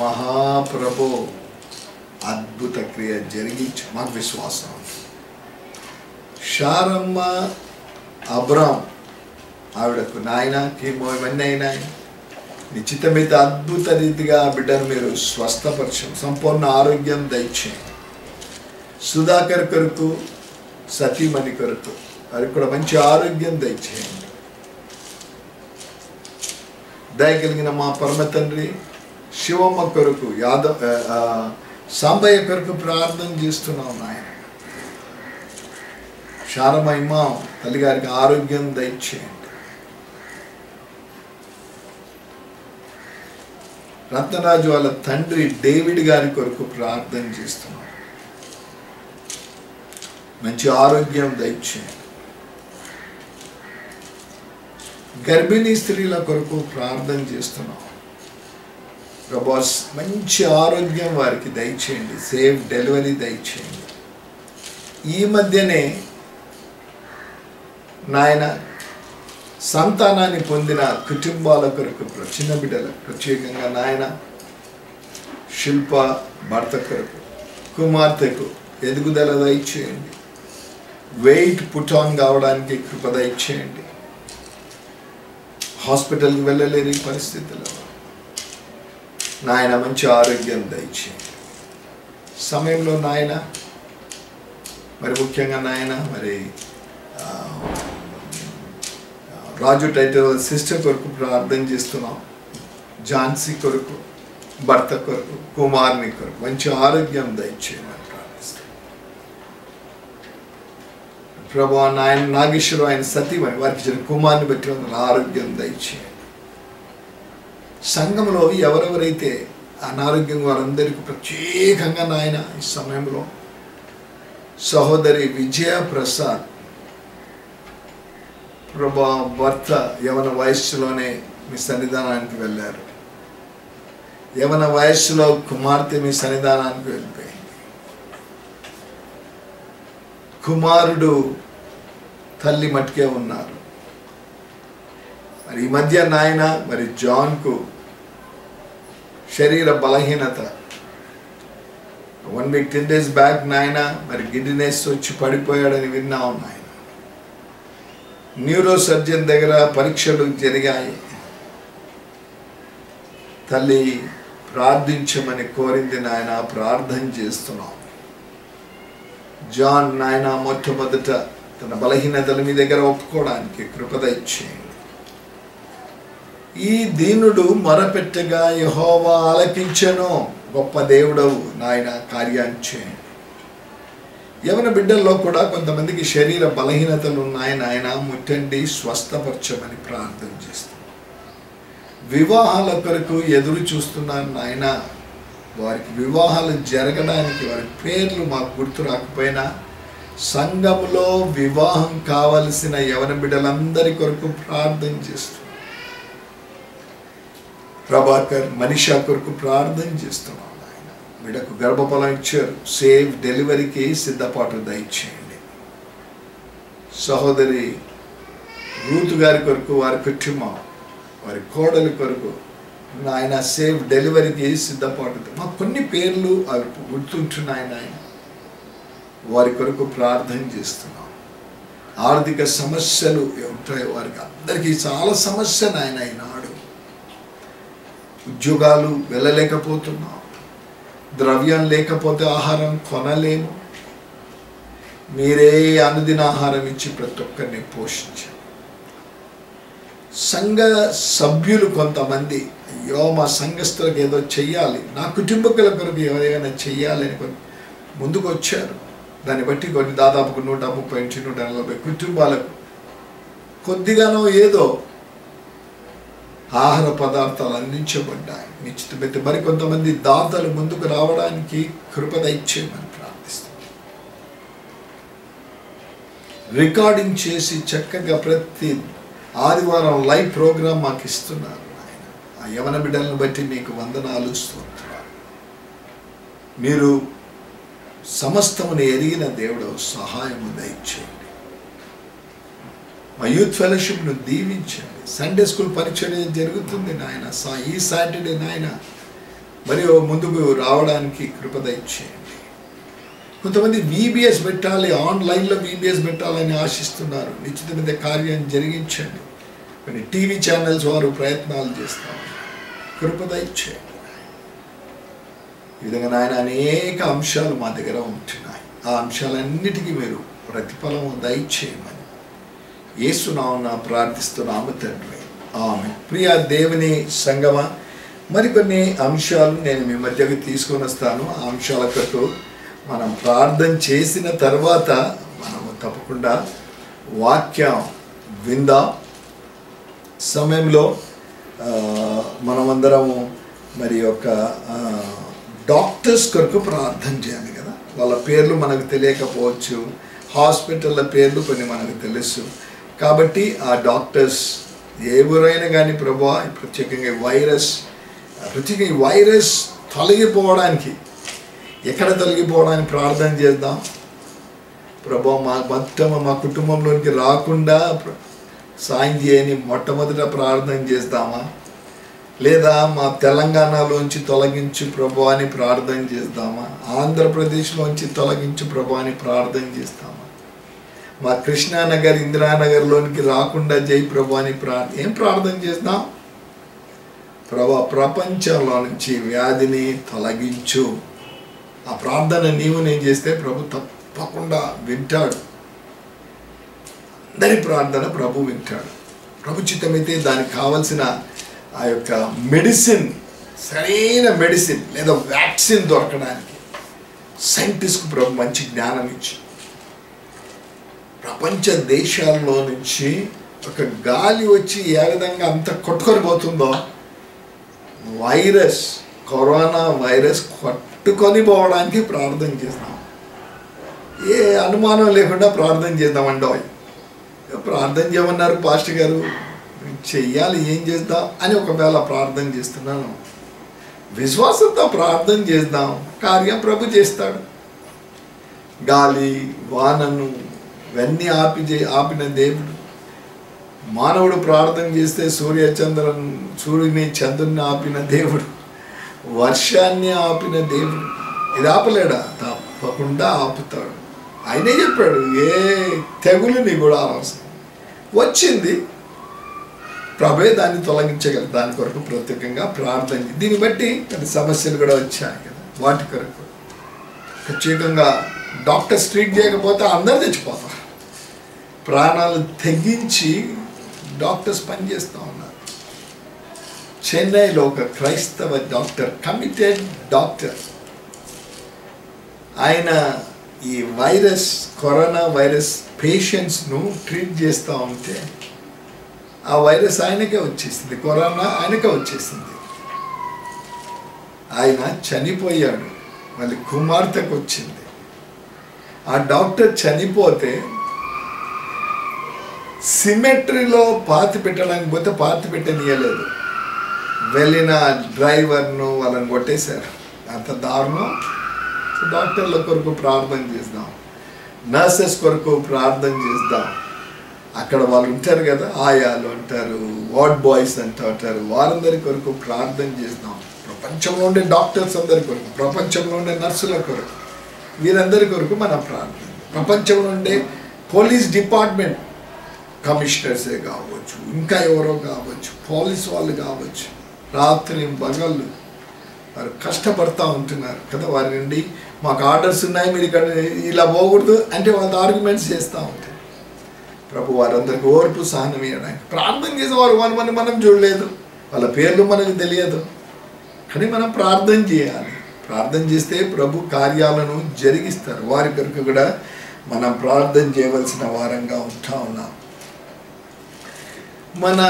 మహాప్రభు అద్భుత క్రియ జరిగించి మాకు విశ్వాసం. షారమ్మ అబ్రామ్ ఆవిడకు నాయన కీమో ఇవన్నీ అయినాయి, నిశ్చితమైతే అద్భుత రీతిగా ఆ బిడ్డను మీరు స్వస్థపరచం, సంపూర్ణ ఆరోగ్యం దయచేయండి. సుధాకర్ కొరకు, సతీమణి కొరకు వారికి కూడా మంచి ఆరోగ్యం దయచేయండి. దయగలిగిన మా పరమ తండ్రి, శివమ్మ కొరకు, సాంబయ్య కొరకు ప్రార్థన చేస్తున్నాం నాయన. శారమయ్య తల్లిగారికి ఆరోగ్యం దయచేయండి. రత్నరాజు వాళ్ళ తండ్రి డేవిడ్ గారి కొరకు ప్రార్థన చేస్తున్నాం, మంచి ఆరోగ్యం దయచేయండి. గర్భిణీ స్త్రీల కొరకు ప్రార్థన చేస్తున్నాం ప్రభాస్, మంచి ఆరోగ్యం వారికి దయచేయండి, సేఫ్ డెలివరీ దయచేయండి. ఈ మధ్యనే నాయన సంతానాన్ని పొందిన కుటుంబాల కొరకు, చిన్న బిడ్డలకు ప్రత్యేకంగా నాయన శిల్ప భర్త కొరకు, కుమార్తెకు ఎదుగుదల దయచేయండి, వెయిట్ పుట్ ఆన్ కావడానికి కృప దయచేయండి. హాస్పిటల్కి వెళ్ళలేని పరిస్థితుల్లో నాయన మంచి ఆరోగ్యం దయచేయండి. సమయంలో నాయన మరి ముఖ్యంగా నాయన మరి రాజు టైటిల్ సిస్టర్ కొరకు ప్రార్థన చేస్తున్నాం, ఝాన్సీ కొరకు, భర్త కొరకు, కుమార్ని కొరకు మంచి ఆరోగ్యం దయచేయమని ప్రార్థిస్తాం ప్రభు. ఆయన నాగేశ్వరం, ఆయన సతీమణి వారికి ఇచ్చిన కుమార్ని బట్టి ఆరోగ్యం దయచేయండి. సంఘంలో ఎవరెవరైతే అనారోగ్యం వారందరికీ ప్రత్యేకంగా నాయన ఈ సమయంలో సహోదరి విజయ ప్రసాద్ ప్రభా భర్త యవన వయస్సులోనే మీ సన్నిధానానికి వెళ్ళారు, యవన వయస్సులో కుమార్తె మీ సన్నిధానానికి వెళ్ళిపోయింది, కుమారుడు తల్లి మట్టుకే ఉన్నారు. మరి ఈ మధ్య నాయన మరి జాన్కు శరీర బలహీనత, 1 week 10 days బ్యాక్ నాయన మరి గిడ్డినెస్ వచ్చి పడిపోయాడని విన్నాం నాయన. న్యూరో సర్జన్ దగ్గర పరీక్షలు జరిగాయి. తల్లి ప్రార్థించమని కోరింది నాయన, ప్రార్థన చేస్తున్నాం. జాన్ నాయన మొట్టమొదట తన బలహీనతలు మీ దగ్గర ఒప్పుకోవడానికి కృపద ఇచ్చేయండి. ఈ దీనుడు మొరపెట్టగా యెహోవా ఆలకించెను, గొప్ప దేవుడవు నాయన, కార్యాన్ని చేయండి. యవన బిడ్డల్లో కూడా కొంతమందికి శరీర బలహీనతలు ఉన్నాయి నాయన, ముట్టండి, స్వస్థపరచమని ప్రార్థన చేస్తాం. వివాహాల కొరకు ఎదురు చూస్తున్నారు నాయన, వారికి వివాహాలు జరగడానికి వారి పేర్లు మాకు గుర్తు రాకపోయినా సంఘంలో వివాహం కావలసిన యవన బిడ్డలందరి కొరకు ప్రార్థన చేస్తున్నాం. ప్రభాకర్, మనీషా కొరకు ప్రార్థన చేస్తున్నాం. బిడ్డకు గర్భఫలం ఇచ్చారు, సేఫ్ డెలివరీకి సిద్ధపాటు దయచేయండి. సహోదరి రూతు గారి కొరకు, వారి కుటుంబం, వారి కోడలి కొరకు నాయన సేఫ్ డెలివరీకి సిద్ధపాటు. మాకు కొన్ని పేర్లు అవి గుర్తుంటున్నాయి నాయన, వారి కొరకు ప్రార్థన చేస్తున్నాం. ఆర్థిక సమస్యలు ఉంటాయి వారికి అందరికీ, చాలా సమస్య నాయన. ఈనాడు ఉద్యోగాలు వెళ్ళలేకపోతున్నాం, ద్రవ్యం లేకపోతే ఆహారం కొనలేము. మీరే అనుదిన ఆహారం ఇచ్చి ప్రతి ఒక్కరిని పోషించారు. సంఘ సభ్యులు కొంతమంది, అయ్యో మా సంఘస్థులకు ఏదో చెయ్యాలి, నా కుటుంబకుల కొరకు ఎవరైనా చెయ్యాలని ముందుకు వచ్చారు. దాన్ని బట్టి కొన్ని దాదాపు 130 నుంచి 140 కుటుంబాలకు కొద్దిగానో ఏదో ఆహార పదార్థాలు అందించబడ్డాయి. నిశ్చితమైతే మరికొంతమంది దాతలు ముందుకు రావడానికి కృప దయచేయమని ప్రార్థిస్తాం. రికార్డింగ్ చేసి చక్కగా ప్రతి ఆదివారం లైవ్ ప్రోగ్రాం మాకు ఇస్తున్నారు ఆయన. ఆ యవన బిడ్డలను బట్టి మీకు వందనాలు స్తోత్రాలు. మీరు సమస్తమును ఎరిగిన దేవుడు, సహాయము దయచేయండి. మా యూత్ ఫెలోషిప్ను దీవించండి. సండే స్కూల్ పరిచర్య జరుగుతుంది నాయన. ఈ సాటర్డే నాయన మరియు ముందుకు రావడానికి కృప దయచేయండి. కొంతమంది VBS పెట్టాలి, ఆన్లైన్లో VBS పెట్టాలని ఆశిస్తున్నారు. నిశ్చితమైన కార్యం జరిగించండి. కొన్ని టీవీ ఛానల్స్ వారు ప్రయత్నాలు చేస్తారు. కృప దయచేయండి. ఈ విధంగా నాయన అనేక అంశాలు మా దగ్గర ఉంటున్నాయి. ఆ అంశాలన్నిటికీ మీరు ప్రతిఫలము దయచేయమని యేసునామమున ప్రార్థిస్తున్నాము తండ్రి, ఆమేన్. ప్రియ దేవుని సంగమ, మరికొన్ని అంశాలు నేను మీ మధ్యకు తీసుకొని వస్తాను. ఆ అంశాల కొరకు మనం ప్రార్థన చేసిన తర్వాత మనము తప్పకుండా వాక్యం విందాం. సమయంలో మనమందరము మరి యొక్క డాక్టర్స్ కొరకు ప్రార్థన చేయాలి కదా. వాళ్ళ పేర్లు మనకు తెలియకపోవచ్చు, హాస్పిటళ్ళ పేర్లు కొన్ని మనకు తెలుసు. కాబట్టి ఆ డాక్టర్స్ ఎవరైనా కానీ ప్రభువా, ప్రత్యేకంగా ఈ వైరస్ తొలగిపోవడానికి, ఎక్కడ తొలగిపోవడానికి ప్రార్థన చేద్దాం. ప్రభువా, మా కుటుంబంలోనికి రాకుండా సాయం చేయని మొట్టమొదట ప్రార్థన చేద్దామా, లేదా మా తెలంగాణలోంచి తొలగించు ప్రభువా అని ప్రార్థన చేద్దామా, ఆంధ్రప్రదేశ్లోంచి తొలగించు ప్రభువా అని ప్రార్థన చేస్తామా, మా కృష్ణానగర్ ఇందిరానగర్లోనికి రాకుండా జై ప్రభు అని ఏం ప్రార్థన చేద్దాం. ప్రభా, ప్రపంచంలో నుంచి వ్యాధిని తొలగించు. ఆ ప్రార్థన నేను చేస్తే ప్రభు తప్పకుండా వింటాడు. అందరి ప్రార్థన ప్రభు వింటాడు. ప్రభు చిత్తమైతే దానికి కావలసిన ఆ యొక్క మెడిసిన్, సరైన మెడిసిన్ లేదా వ్యాక్సిన్ దొరకడానికి సైంటిస్ట్కు ప్రభు మంచి జ్ఞానం ఇచ్చి, ప్రపంచ దేశాల్లో నుంచి ఒక గాలి వచ్చి ఏ విధంగా అంత కొట్టుకొని పోతుందో, కరోనా వైరస్ కొట్టుకొని పోవడానికి ప్రార్థన చేద్దాం. ఏ అనుమానం లేకుండా ప్రార్థన చేద్దామండో. ప్రార్థన చేయమన్నారు పాస్టర్ గారు, చెయ్యాలి, ఏం చేద్దాం అని ఒకవేళ ప్రార్థన చేస్తున్నాను. విశ్వాసంతో ప్రార్థన చేద్దాం, కార్యం ప్రభు చేస్తాడు. గాలి వానను ఇవన్నీ ఆపిన దేవుడు. మానవుడు ప్రార్థన చేస్తే సూర్యుని చంద్రుని ఆపిన దేవుడు, వర్షాన్ని ఆపిన దేవుడు. ఇది ఆపలేడా? తప్పకుండా ఆపుతాడు. ఆయనే చెప్పాడు, ఏ తెగులుని కూడా అవసరం వచ్చింది, ప్రభే దాన్ని తొలగించగలరు. దాని కొరకు ప్రత్యేకంగా ప్రార్థన. దీన్ని బట్టి కొన్ని సమస్యలు కూడా వచ్చాయి కదా. వాటి కొరకు ప్రత్యేకంగా డాక్టర్స్ ట్రీట్ చేయకపోతే అందరు తెచ్చిపోతారు. ప్రాణాలు తెగించి డాక్టర్స్ పనిచేస్తూ ఉన్నారు. చెన్నైలో ఒక క్రైస్తవ డాక్టర్, కమిటెడ్ డాక్టర్, ఆయన ఈ కరోనా వైరస్ పేషెంట్స్ను ట్రీట్ చేస్తూ ఉంటే ఆ వైరస్ ఆయనకే వచ్చేసింది, కరోనా ఆయనకే వచ్చేసింది. ఆయన చనిపోయాడు, మళ్ళీ కుమార్తెకు వచ్చింది. ఆ డాక్టర్ చనిపోతే సిమెట్రీలో పాతి పెట్టడానికి పోతే పాతి పెట్టనీయలేదు. వెళ్ళిన డ్రైవర్ను వాళ్ళని కొట్టేశారు. అంత దారుణం. డాక్టర్ల కొరకు ప్రార్థన చేద్దాం, నర్సెస్ కొరకు ప్రార్థన చేద్దాం. అక్కడ వాళ్ళు ఉంటారు కదా, ఆయాలు అంటారు, వార్డ్ బాయ్స్ అంటారు, వారందరి కొరకు ప్రార్థన చేద్దాం. ప్రపంచంలో ఉండే డాక్టర్స్ అందరి కొరకు, ప్రపంచంలో ఉండే నర్సుల కొరకు, వీరందరి కొరకు మన ప్రార్థన. ప్రపంచంలో ఉండే పోలీస్ డిపార్ట్మెంట్ కమిషనర్సే కావచ్చు, ఇంకా ఎవరో కావచ్చు, పోలీస్ వాళ్ళు కావచ్చు, రాత్రి పగళ్ళు వారు కష్టపడుతూ ఉంటున్నారు కదా. వారి నుండి మాకు ఆర్డర్స్ ఉన్నాయి, మీరు ఇక్కడ ఇలా పోకూడదు అంటే వాళ్ళ ఆర్గ్యుమెంట్స్ చేస్తూ ఉంటారు. ప్రభు వారందరికీ ఓర్పు సహనం ఇవ్వడానికి ప్రార్థన చేసేవారు వాళ్ళని మనం చూడలేదు, వాళ్ళ పేర్లు మనకు తెలియదు, కానీ మనం ప్రార్థన చేయాలి. ప్రార్థన చేస్తే ప్రభు కార్యాలను జరిగిస్తారు. వారి కొరకు కూడా మనం ప్రార్థన చేయవలసిన వారంగా ఉంటా ఉన్నాం. మన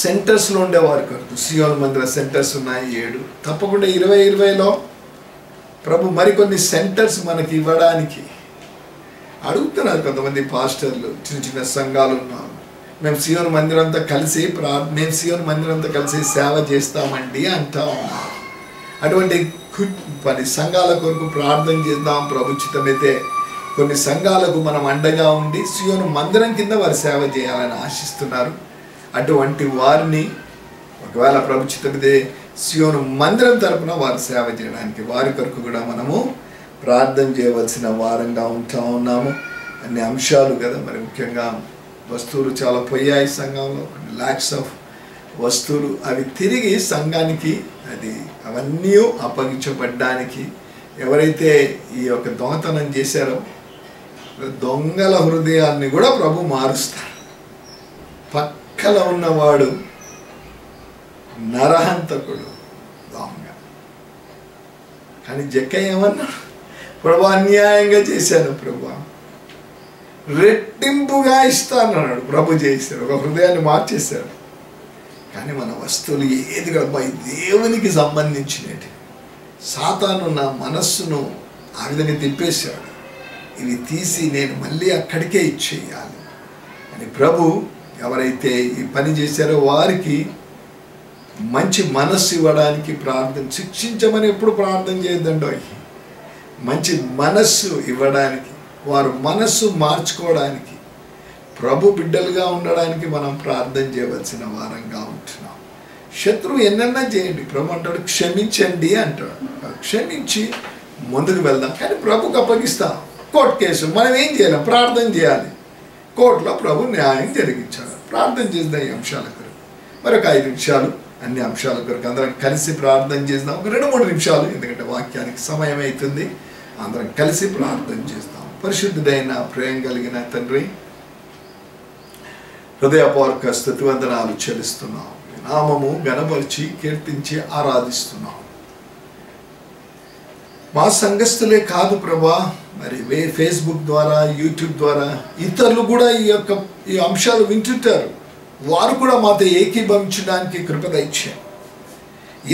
సెంటర్స్లో ఉండేవారి కొరకు సియోను మందిర సెంటర్స్ ఉన్నాయి 7. తప్పకుండా 2020లో ప్రభు మరికొన్ని సెంటర్స్ మనకి ఇవ్వడానికి అడుగుతున్నారు కొంతమంది పాస్టర్లు. చిన్న చిన్న సంఘాలు ఉన్నారు, మేము సియోను మందిరంతో కలిసి మేము సియోను మందిరంతో కలిసి సేవ చేస్తామండి అంటా ఉన్నారు. అటువంటి పని సంఘాల కొరకు ప్రార్థన చేద్దాం. ప్రభుచితమైతే కొన్ని సంఘాలకు మనం అండగా ఉండి సియోను మందిరం కింద వారు సేవ చేయాలని ఆశిస్తున్నారు. అటువంటి వారిని ఒకవేళ ప్రభుచితమైతే సియోను మందిరం తరపున వారు సేవ చేయడానికి వారి కొరకు కూడా మనము ప్రార్థన చేయవలసిన వారంగా ఉంటా ఉన్నాము. అన్ని అంశాలు కదా, మరి ముఖ్యంగా వస్తువులు చాలా పోయాయి సంఘంలో, లాక్స్ ఆఫ్ వస్తువులు అవి తిరిగి సంఘానికి అవన్నీ అప్పగించబడ్డానికి ఎవరైతే ఈ యొక్క దొంగతనం చేశారో దొంగల హృదయాన్ని కూడా ప్రభు మారుస్తారు. పక్కన ఉన్నవాడు నరహంతకుడు దొంగ, కానీ జక్కయ్య ఏమన్నాడు? ప్రభు అన్యాయంగా చేశాను, ప్రభు రెట్టింపుగా ఇస్తానన్నాడు. ప్రభు చేశాడు, ఒక హృదయాన్ని మార్చేశాడు. కానీ మన వస్తువులు ఏది కూడా దేవునికి సంబంధించినవి. సాతాను నా మనస్సును ఆ విధంగా తిప్పేశాడు. ఇవి తీసి నేను మళ్ళీ అక్కడికే ఇచ్చేయాలి అని ప్రభు ఎవరైతే ఈ పని చేశారో వారికి మంచి మనస్సు ఇవ్వడానికి ప్రార్థన, శిక్షించమని ఎప్పుడు ప్రార్థన చేయొద్దండో, మంచి మనస్సు ఇవ్వడానికి, వారు మనస్సు మార్చుకోవడానికి, ప్రభు బిడ్డలుగా ఉండడానికి మనం ప్రార్థన చేయవలసిన వారంగా ఉంటున్నాం. శత్రువు ఎన్నన్నా చేయండి, ప్రభు అంటాడు క్షమించండి అంటాడు. క్షమించి ముందుకు వెళ్దాం. కానీ ప్రభుకు అప్పగిస్తాం. కోర్టు కేసు మనం ఏం చేయలేం, ప్రార్థన చేయాలి. కోర్టులో ప్రభు న్యాయం జరిగించాలి. ప్రార్థన చేద్దాం ఈ అంశాల కొరకు. మరొక 5 నిమిషాలు అన్ని అంశాల కొరకు అందరం కలిసి ప్రార్థన చేద్దాం. ఒక 2-3 నిమిషాలు, ఎందుకంటే వాక్యానికి సమయం అవుతుంది. అందరం కలిసి ప్రార్థన చేస్తాం. పరిశుద్ధుడైన ప్రేమ కలిగిన తండ్రి, హృదయపూర్వక స్తుతివందనాలు చెల్లిస్తున్నాం. నామము గణపరిచి కీర్తించి ఆరాధిస్తున్నాం. మా సంఘస్థులే కాదు ప్రభా, మరి ఫేస్బుక్ ద్వారా, యూట్యూబ్ ద్వారా ఇతరులు కూడా ఈ అంశాలు వింటుంటారు. వారు కూడా మాతో ఏకీభవించడానికి కృప దయచేయండి.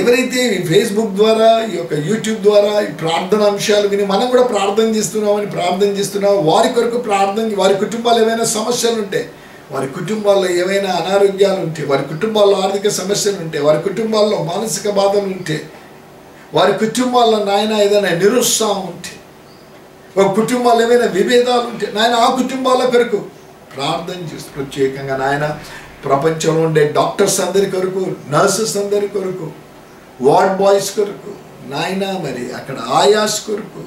ఎవరైతే ఈ ఫేస్బుక్ ద్వారా, ఈ యొక్క యూట్యూబ్ ద్వారా ఈ ప్రార్థన అంశాలు విని మనం కూడా ప్రార్థన చేస్తున్నాం, వారి కొరకు ప్రార్థన, వారి కుటుంబాలు ఏమైనా సమస్యలు ఉంటే, వారి కుటుంబాల్లో ఏమైనా అనారోగ్యాలు ఉంటే, వారి కుటుంబాల్లో ఆర్థిక సమస్యలు ఉంటే, వారి కుటుంబాల్లో మానసిక బాధలు ఉంటే, వారి కుటుంబాల్లో నాయన ఏదైనా నిరుత్సాహం ఉంటే, ఒక కుటుంబాల్లో ఏమైనా విభేదాలు ఉంటే నాయన ఆ కుటుంబాల కొరకు ప్రార్థన చేస్తూ, ప్రత్యేకంగా నాయన ప్రపంచంలో ఉండే డాక్టర్స్ అందరి కొరకు, నర్సెస్ అందరి కొరకు, వార్డ్ బాయ్స్ కొరకు నాయన, మరి అక్కడ ఆయాస్ కొరకు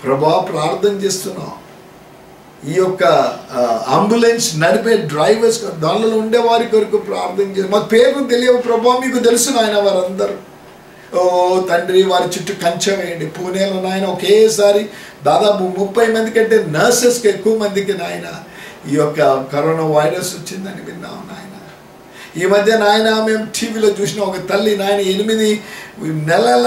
ప్రభా ప్రార్థన చేస్తున్నాం. ఈ యొక్క అంబులెన్స్ నడిపే డ్రైవర్స్, దానిలో ఉండే వారి కొరకు ప్రార్థన చేస్తాం. మాకు పేరు తెలియవు ప్రభా, మీకు తెలుసు నాయన వారందరూ. ఓ తండ్రి, వారి చుట్టూ కంచె వేయండి. పూణేలో నాయన ఒకేసారి దాదాపు 30 మంది కంటే నర్సెస్కి ఎక్కువ మందికి నాయన ఈ యొక్క కరోనా వైరస్ వచ్చిందని విన్నాం నాయన. ఈ మధ్య నాయన మేము టీవీలో చూసిన ఒక తల్లి నాయన 8 నెలల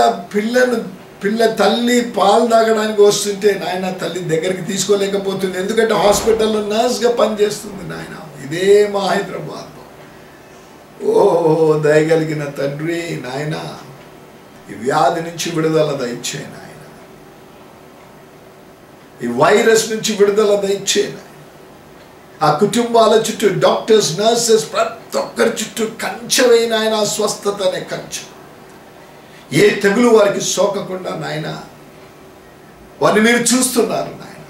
పిల్ల తల్లి పాలు తాగడానికి వస్తుంటే నాయన తల్లి దగ్గరికి తీసుకోలేకపోతుంది, ఎందుకంటే హాస్పిటల్లో నర్స్గా పనిచేస్తుంది నాయన. ఇదే మా హైదరాబాద్లో. ఓ దయగలిగిన తండ్రి నాయన, ఈ వ్యాధి నుంచి విడుదల దయచేయి నాయన, ఈ వైరస్ నుంచి విడుదల దయచేయి నాయన. ఆ కుటుంబాల చుట్టూ డాక్టర్స్, నర్సెస్ ప్రతి ఒక్కరి చుట్టూ కంచె వేయి నాయన, స్వస్థత అనే కంచె. ఏ తెగులు వారికి సోకకుండా నాయన వారిని మీరు చూస్తున్నారు నాయన.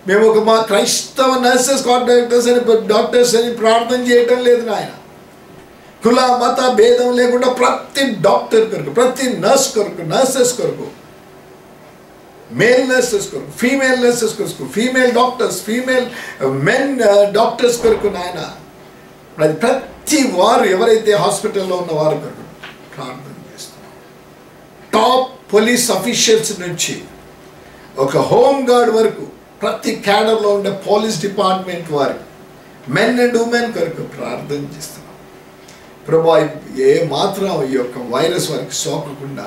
మేము మా క్రైస్తవ నర్సెస్, డాక్టర్స్ అని ప్రార్థన చేయటం లేదు నాయన. కుల మత భేదం లేకుండా ప్రతి డాక్టర్ కొరకు, ప్రతి నర్స్ కొరకు, నర్సెస్ కొరకు, మేల్ నర్సెస్ కొరకు, ఫీమేల్ నర్సెస్ కొరకు, ఫీమేల్ డాక్టర్స్, మెన్ డాక్టర్స్ కొరకు నాయన, ప్రతి వారు ఎవరైతే హాస్పిటల్లో ఉన్న వారి కొరకు ప్రార్థన చేస్తున్నారు. టాప్ పోలీస్ అఫీషియల్స్ నుంచి ఒక హోమ్ గార్డ్ వరకు ప్రతి క్యాడర్లో ఉండే పోలీస్ డిపార్ట్మెంట్ వారికి, మెన్ అండ్ ఉమెన్ కొరకు ప్రార్థన చేస్తున్నారు. ప్రభా, ఏ మాత్రం ఈ యొక్క వైరస్ వారికి సోకకుండా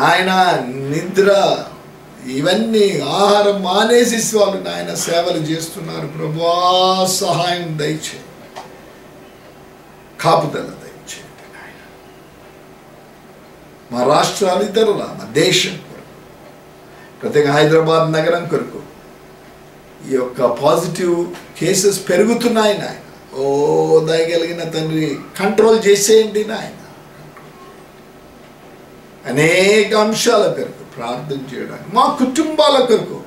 నాయన, నిద్ర ఇవన్నీ ఆహారం మానేసి వాళ్ళు నాయన సేవలు చేస్తున్నారు. ప్రభా సహాయం దయచేయి. కాపుదల దయచేయండి నాయన. మా రాష్ట్రాలు ఇతరుల మా దేశం కొరకు, ప్రత్యేక హైదరాబాద్ నగరం కొరకు ఈ యొక్క పాజిటివ్ కేసెస్ పెరుగుతున్నాయి నాయన. ఓ దయగలిగిన తండ్రి కంట్రోల్ చేసేయండి నాయన. అనేక అంశాల కొరకు ప్రార్థన చేయడానికి, మా కుటుంబాల కొరకు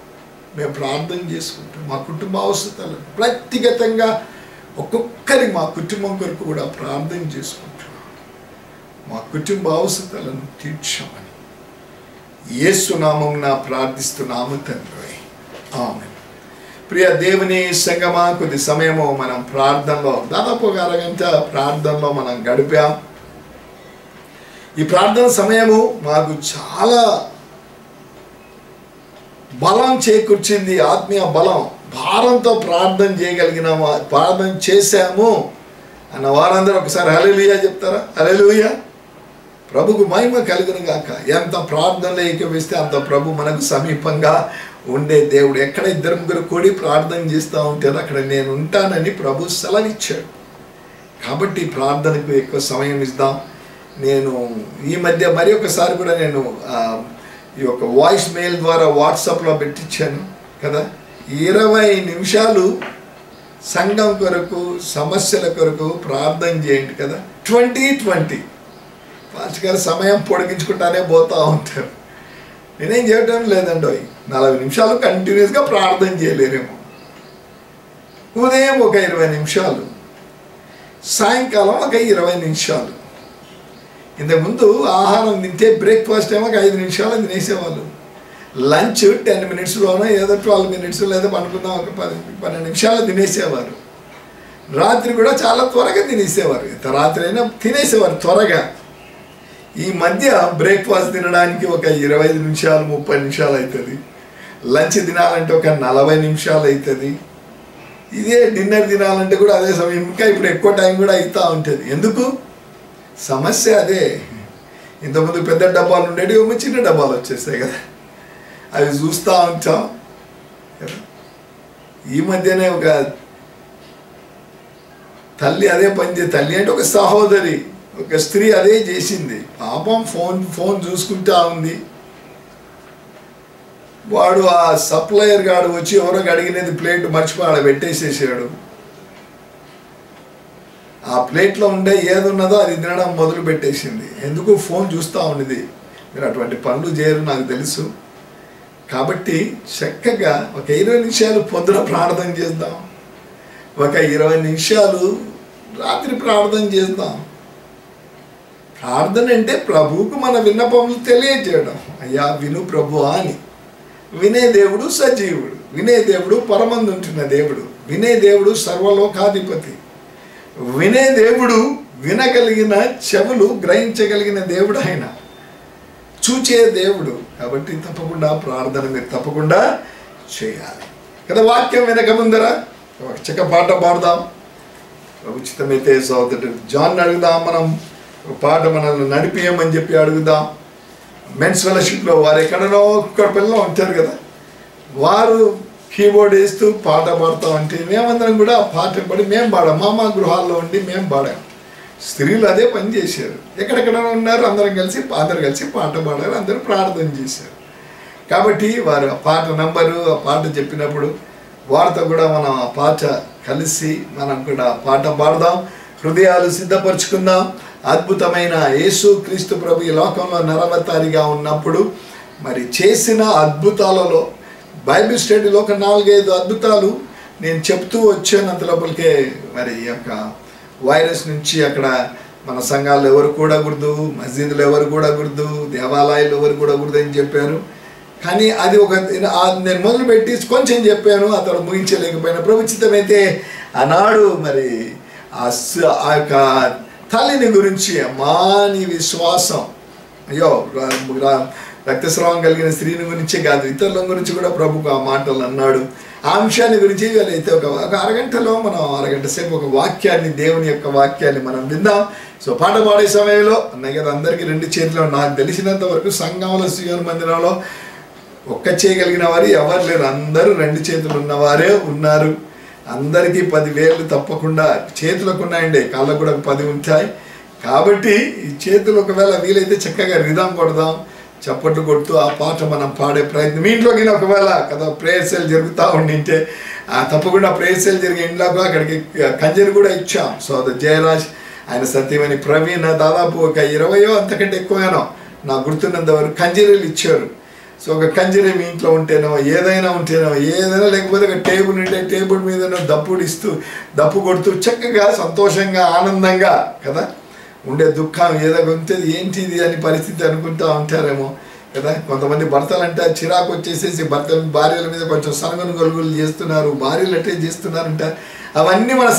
మేము ప్రార్థన చేసుకుంటాం. మా కుటుంబ అవసరాలను వ్యక్తిగతంగా ఒక్కొక్కరి మా కుటుంబం కొరకు కూడా ప్రార్థన చేసుకుంటాం. మా కుటుంబ అవసరాలను తీర్చమని యేసు నామమున ప్రార్థిస్తున్నాము తండ్రి, ఆమేన్. ప్రియ దేవుని సంగమా, కొద్ది సమయము మనం ప్రార్థనలో దాదాపు ఒక అరగంట ప్రార్థనలో మనం గడిపాం. ఈ ప్రార్థన సమయము మాకు చాలా బలం చేకూర్చింది, ఆత్మీయ బలం. భారంతో ప్రార్థన చేయగలిగిన ప్రార్థన చేశాము అన్న వారందరూ ఒకసారి హల్లెలూయా చెప్తారా? హల్లెలూయా. ప్రభుకు మహిమ కలుగును గాక. ఎంత ప్రార్థనలో ఏకీభవిస్తే అంత ప్రభు మనకు సమీపంగా ఉండే దేవుడు. ఎక్కడ ఇద్దరు ముగ్గురు కూడి ప్రార్థన చేస్తూ ఉంటారో అక్కడ నేను ఉంటానని ప్రభు సెలవిచ్చాడు. కాబట్టి ప్రార్థనకు ఎక్కువ సమయం ఇద్దాం. నేను ఈ మధ్య మరి ఒకసారి కూడా నేను ఈ యొక్క వాయిస్ మెయిల్ ద్వారా వాట్సాప్లో పెట్టించాను కదా, 20 నిమిషాలు సంఘం కొరకు సమస్యల కొరకు ప్రార్థన చేయండి కదా. 20 పాస్టర్ గారు సమయం పొడిగించుకుంటానే పోతూ ఉంటారు. నేనేం చేయటం లేదండి. 40 నిమిషాలు కంటిన్యూస్గా ప్రార్థన చేయలేరేమో. ఉదయం ఒక 20 నిమిషాలు, సాయంకాలం ఒక 20 నిమిషాలు. ఇంతకుముందు ఆహారం తింటే బ్రేక్ఫాస్ట్ ఏమో ఒక 5 నిమిషాలు తినేసేవాళ్ళు. లంచ్ 10 మినిట్స్లోనో ఏదో 12 మినిట్స్ లేదా అనుకుందాం ఒక 12 నిమిషాలు తినేసేవారు. రాత్రి కూడా చాలా త్వరగా తినేసేవారు. ఇంత రాత్రి అయినా తినేసేవారు త్వరగా. ఈ మధ్య బ్రేక్ఫాస్ట్ తినడానికి ఒక 25 నిమిషాలు 30 నిమిషాలు అవుతుంది. లంచ్ తినాలంటే ఒక 40 నిమిషాలు అవుతుంది. ఇదే డిన్నర్ తినాలంటే కూడా అదే సమయం, ఇంకా ఇప్పుడు ఎక్కువ టైం కూడా అవుతూ ఉంటుంది. ఎందుకు? సమస్య అదే. ఇంతకుముందు పెద్ద డబ్బాలు ఉండేవి, చిన్న డబ్బాలు వచ్చేస్తాయి కదా, అవి చూస్తూ ఉంటాం కదా. ఈ మధ్యనే ఒక తల్లి అదే పని తల్లి అంటే ఒక సహోదరి, ఒక స్త్రీ అదే చేసింది. పాపం ఫోన్ చూసుకుంటా ఉంది. వాడు ఆ సప్లయర్ గాడు వచ్చి ఎవరో అడిగినది ప్లేట్ మర్చిపోయి ఆడ పెట్టేసేసాడు. ఆ ప్లేట్లో ఉండే ఏది ఉన్నదో అది తినడం మొదలు పెట్టేసింది. ఎందుకు? ఫోన్ చూస్తూ ఉన్నది. మీరు అటువంటి పనులు చేయరు నాకు తెలుసు. కాబట్టి చక్కగా ఒక 20 నిమిషాలు పొద్దున ప్రార్థన చేద్దాం, ఒక 20 నిమిషాలు రాత్రి ప్రార్థన చేద్దాం. ప్రార్థన అంటే ప్రభువుకు మన విన్నపములు తెలియజేయడం. అయ్యా విను ప్రభు అని. వినే దేవుడు సజీవుడు, వినే దేవుడు పరమందుంటున్న దేవుడు, వినే దేవుడు సర్వలోకాధిపతి, వినే దేవుడు, వినగలిగిన చెవులు గ్రహించగలిగిన దేవుడు, ఆయన చూచే దేవుడు. కాబట్టి తప్పకుండా ప్రార్థన మీరు తప్పకుండా చేయాలి కదా. వాక్యం వినక ముందర ఒక చక్క పాట పాడదాం. ఉచితమైతే సోదరుడు జాన్ అడుగుదాం, మనం పాట మనల్ని నడిపియమని చెప్పి అడుగుదాం. మెన్స్ ఫెలోషిప్లో వారు ఎక్కడనో ఒక్క పిల్లలు ఉంటారు కదా, వారు కీబోర్డ్ వేస్తూ పాట పాడుతూ ఉంటే మేమందరం కూడా పాట పాడి మేము పాడాం. మా గృహాల్లో ఉండి మేము పాడాం. స్త్రీలు అదే పని చేశారు. ఎక్కడెక్కడ ఉన్నారు, అందరూ కలిసి పాట పాడారు, అందరూ ప్రార్థన చేశారు. కాబట్టి వారు ఆ పాట నంబరు, ఆ పాట చెప్పినప్పుడు వారితో కూడా మనం ఆ పాట కలిసి మనం కూడా పాట పాడదాం. హృదయాలు సిద్ధపరచుకుందాం. అద్భుతమైన యేసు క్రీస్తు ప్రభు ఈ లోకంలో నరవతారిగా ఉన్నప్పుడు మరి చేసిన అద్భుతాలలో బైబిల్ స్టడీలో ఒక 4-5 అద్భుతాలు నేను చెప్తూ వచ్చాను. అంత లోపలికే మరి ఈ యొక్క వైరస్ నుంచి అక్కడ మన సంఘాల్లో ఎవరు కూడకూడదు, మసీదులు ఎవరు కూడకూడదు, దేవాలయాలు ఎవరు కూడకూడదు అని చెప్పారు. కానీ అది ఒక నేను మొదలుపెట్టి కొంచెం చెప్పాను, ఆ తర్వాత ముగించలేకపోయినా. ప్రభుత్వమైతే ఆనాడు మరి ఆ యొక్క తల్లిని గురించి, అమ్మా నీ విశ్వాసం, అయ్యో రక్తస్రావం కలిగిన స్త్రీని గురించే కాదు, ఇతరుల గురించి కూడా ప్రభుకు ఆ మాటలు అన్నాడు. ఆ అంశాన్ని గురించి అయితే ఒక అరగంటలో మనం అరగంట సేపు ఒక వాక్యాన్ని, దేవుని యొక్క వాక్యాన్ని మనం విందాం. సో పాట పాడే సమయంలో అన్నయ్య గారు అందరికీ 2 చేతులు, నాకు తెలిసినంత వరకు సంఘంలో సియోను మందిరంలో ఒక్క చేయగలిగిన వారు ఎవరు లేరు, అందరూ 2 చేతులు ఉన్నవారే ఉన్నారు. అందరికీ 10 వేళ్ళు తప్పకుండా చేతులకు ఉన్నాయండి, కాళ్ళకు కూడా 10 ఉంటాయి. కాబట్టి ఈ చేతులు ఒకవేళ వీలైతే చక్కగా రిధం కొడదాం, చప్పట్లు కొడుతూ ఆ పాట మనం పాడే ప్రయత్నం. మీ ఇంట్లోకి ఒకవేళ కదా ప్రేయర్ సెల్ జరుగుతూ ఉండింటే తప్పకుండా ప్రేయర్ సెల్ జరిగే ఇంట్లోకి అక్కడికి కంజరి కూడా ఇచ్చాం. సో జయరాజ్, ఆయన సత్యమని, ప్రవీణ్ దాదాపు ఒక 20 అంతకంటే ఎక్కువగానో నాకు గుర్తున్నంత వరకు కంజరీలు ఇచ్చారు. సో ఒక కంజరీ మీ ఇంట్లో ఉంటేనో ఏదైనా లేకపోతే ఒక టేబుల్ ఉంటే టేబుల్ మీదనో దప్పు కొడుతూ చక్కగా సంతోషంగా ఆనందంగా కదా ఉండే దుఃఖం ఏదో ఉంటుంది ఏంటిది అని పరిస్థితి అనుకుంటూ ఉంటారేమో కదా. కొంతమంది భర్తలు అంటే చిరాకు వచ్చేసేసి భార్యల మీద కొంచెం సనగను గొలుగులు చేస్తున్నారు, భార్యలు అట్టే చేస్తున్నారంట. అవన్నీ మన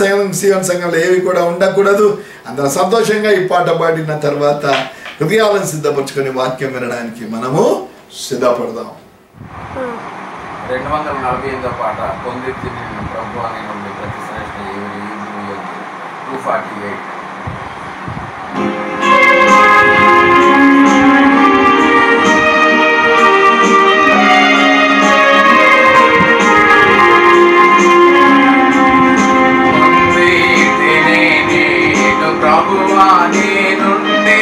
సీఎం సంఘంలో ఏవి కూడా ఉండకూడదు. అందరూ సంతోషంగా ఈ పాట పాడిన తర్వాత హృదయాలను సిద్ధపరచుకొని వాక్యం వినడానికి మనము సిద్ధపడదాం. 248వ పాట, పొంది తిని ప్రభు అని నుండి ప్రతి శ్రేష్ఠ 248. ప్రభువా నీ నుండి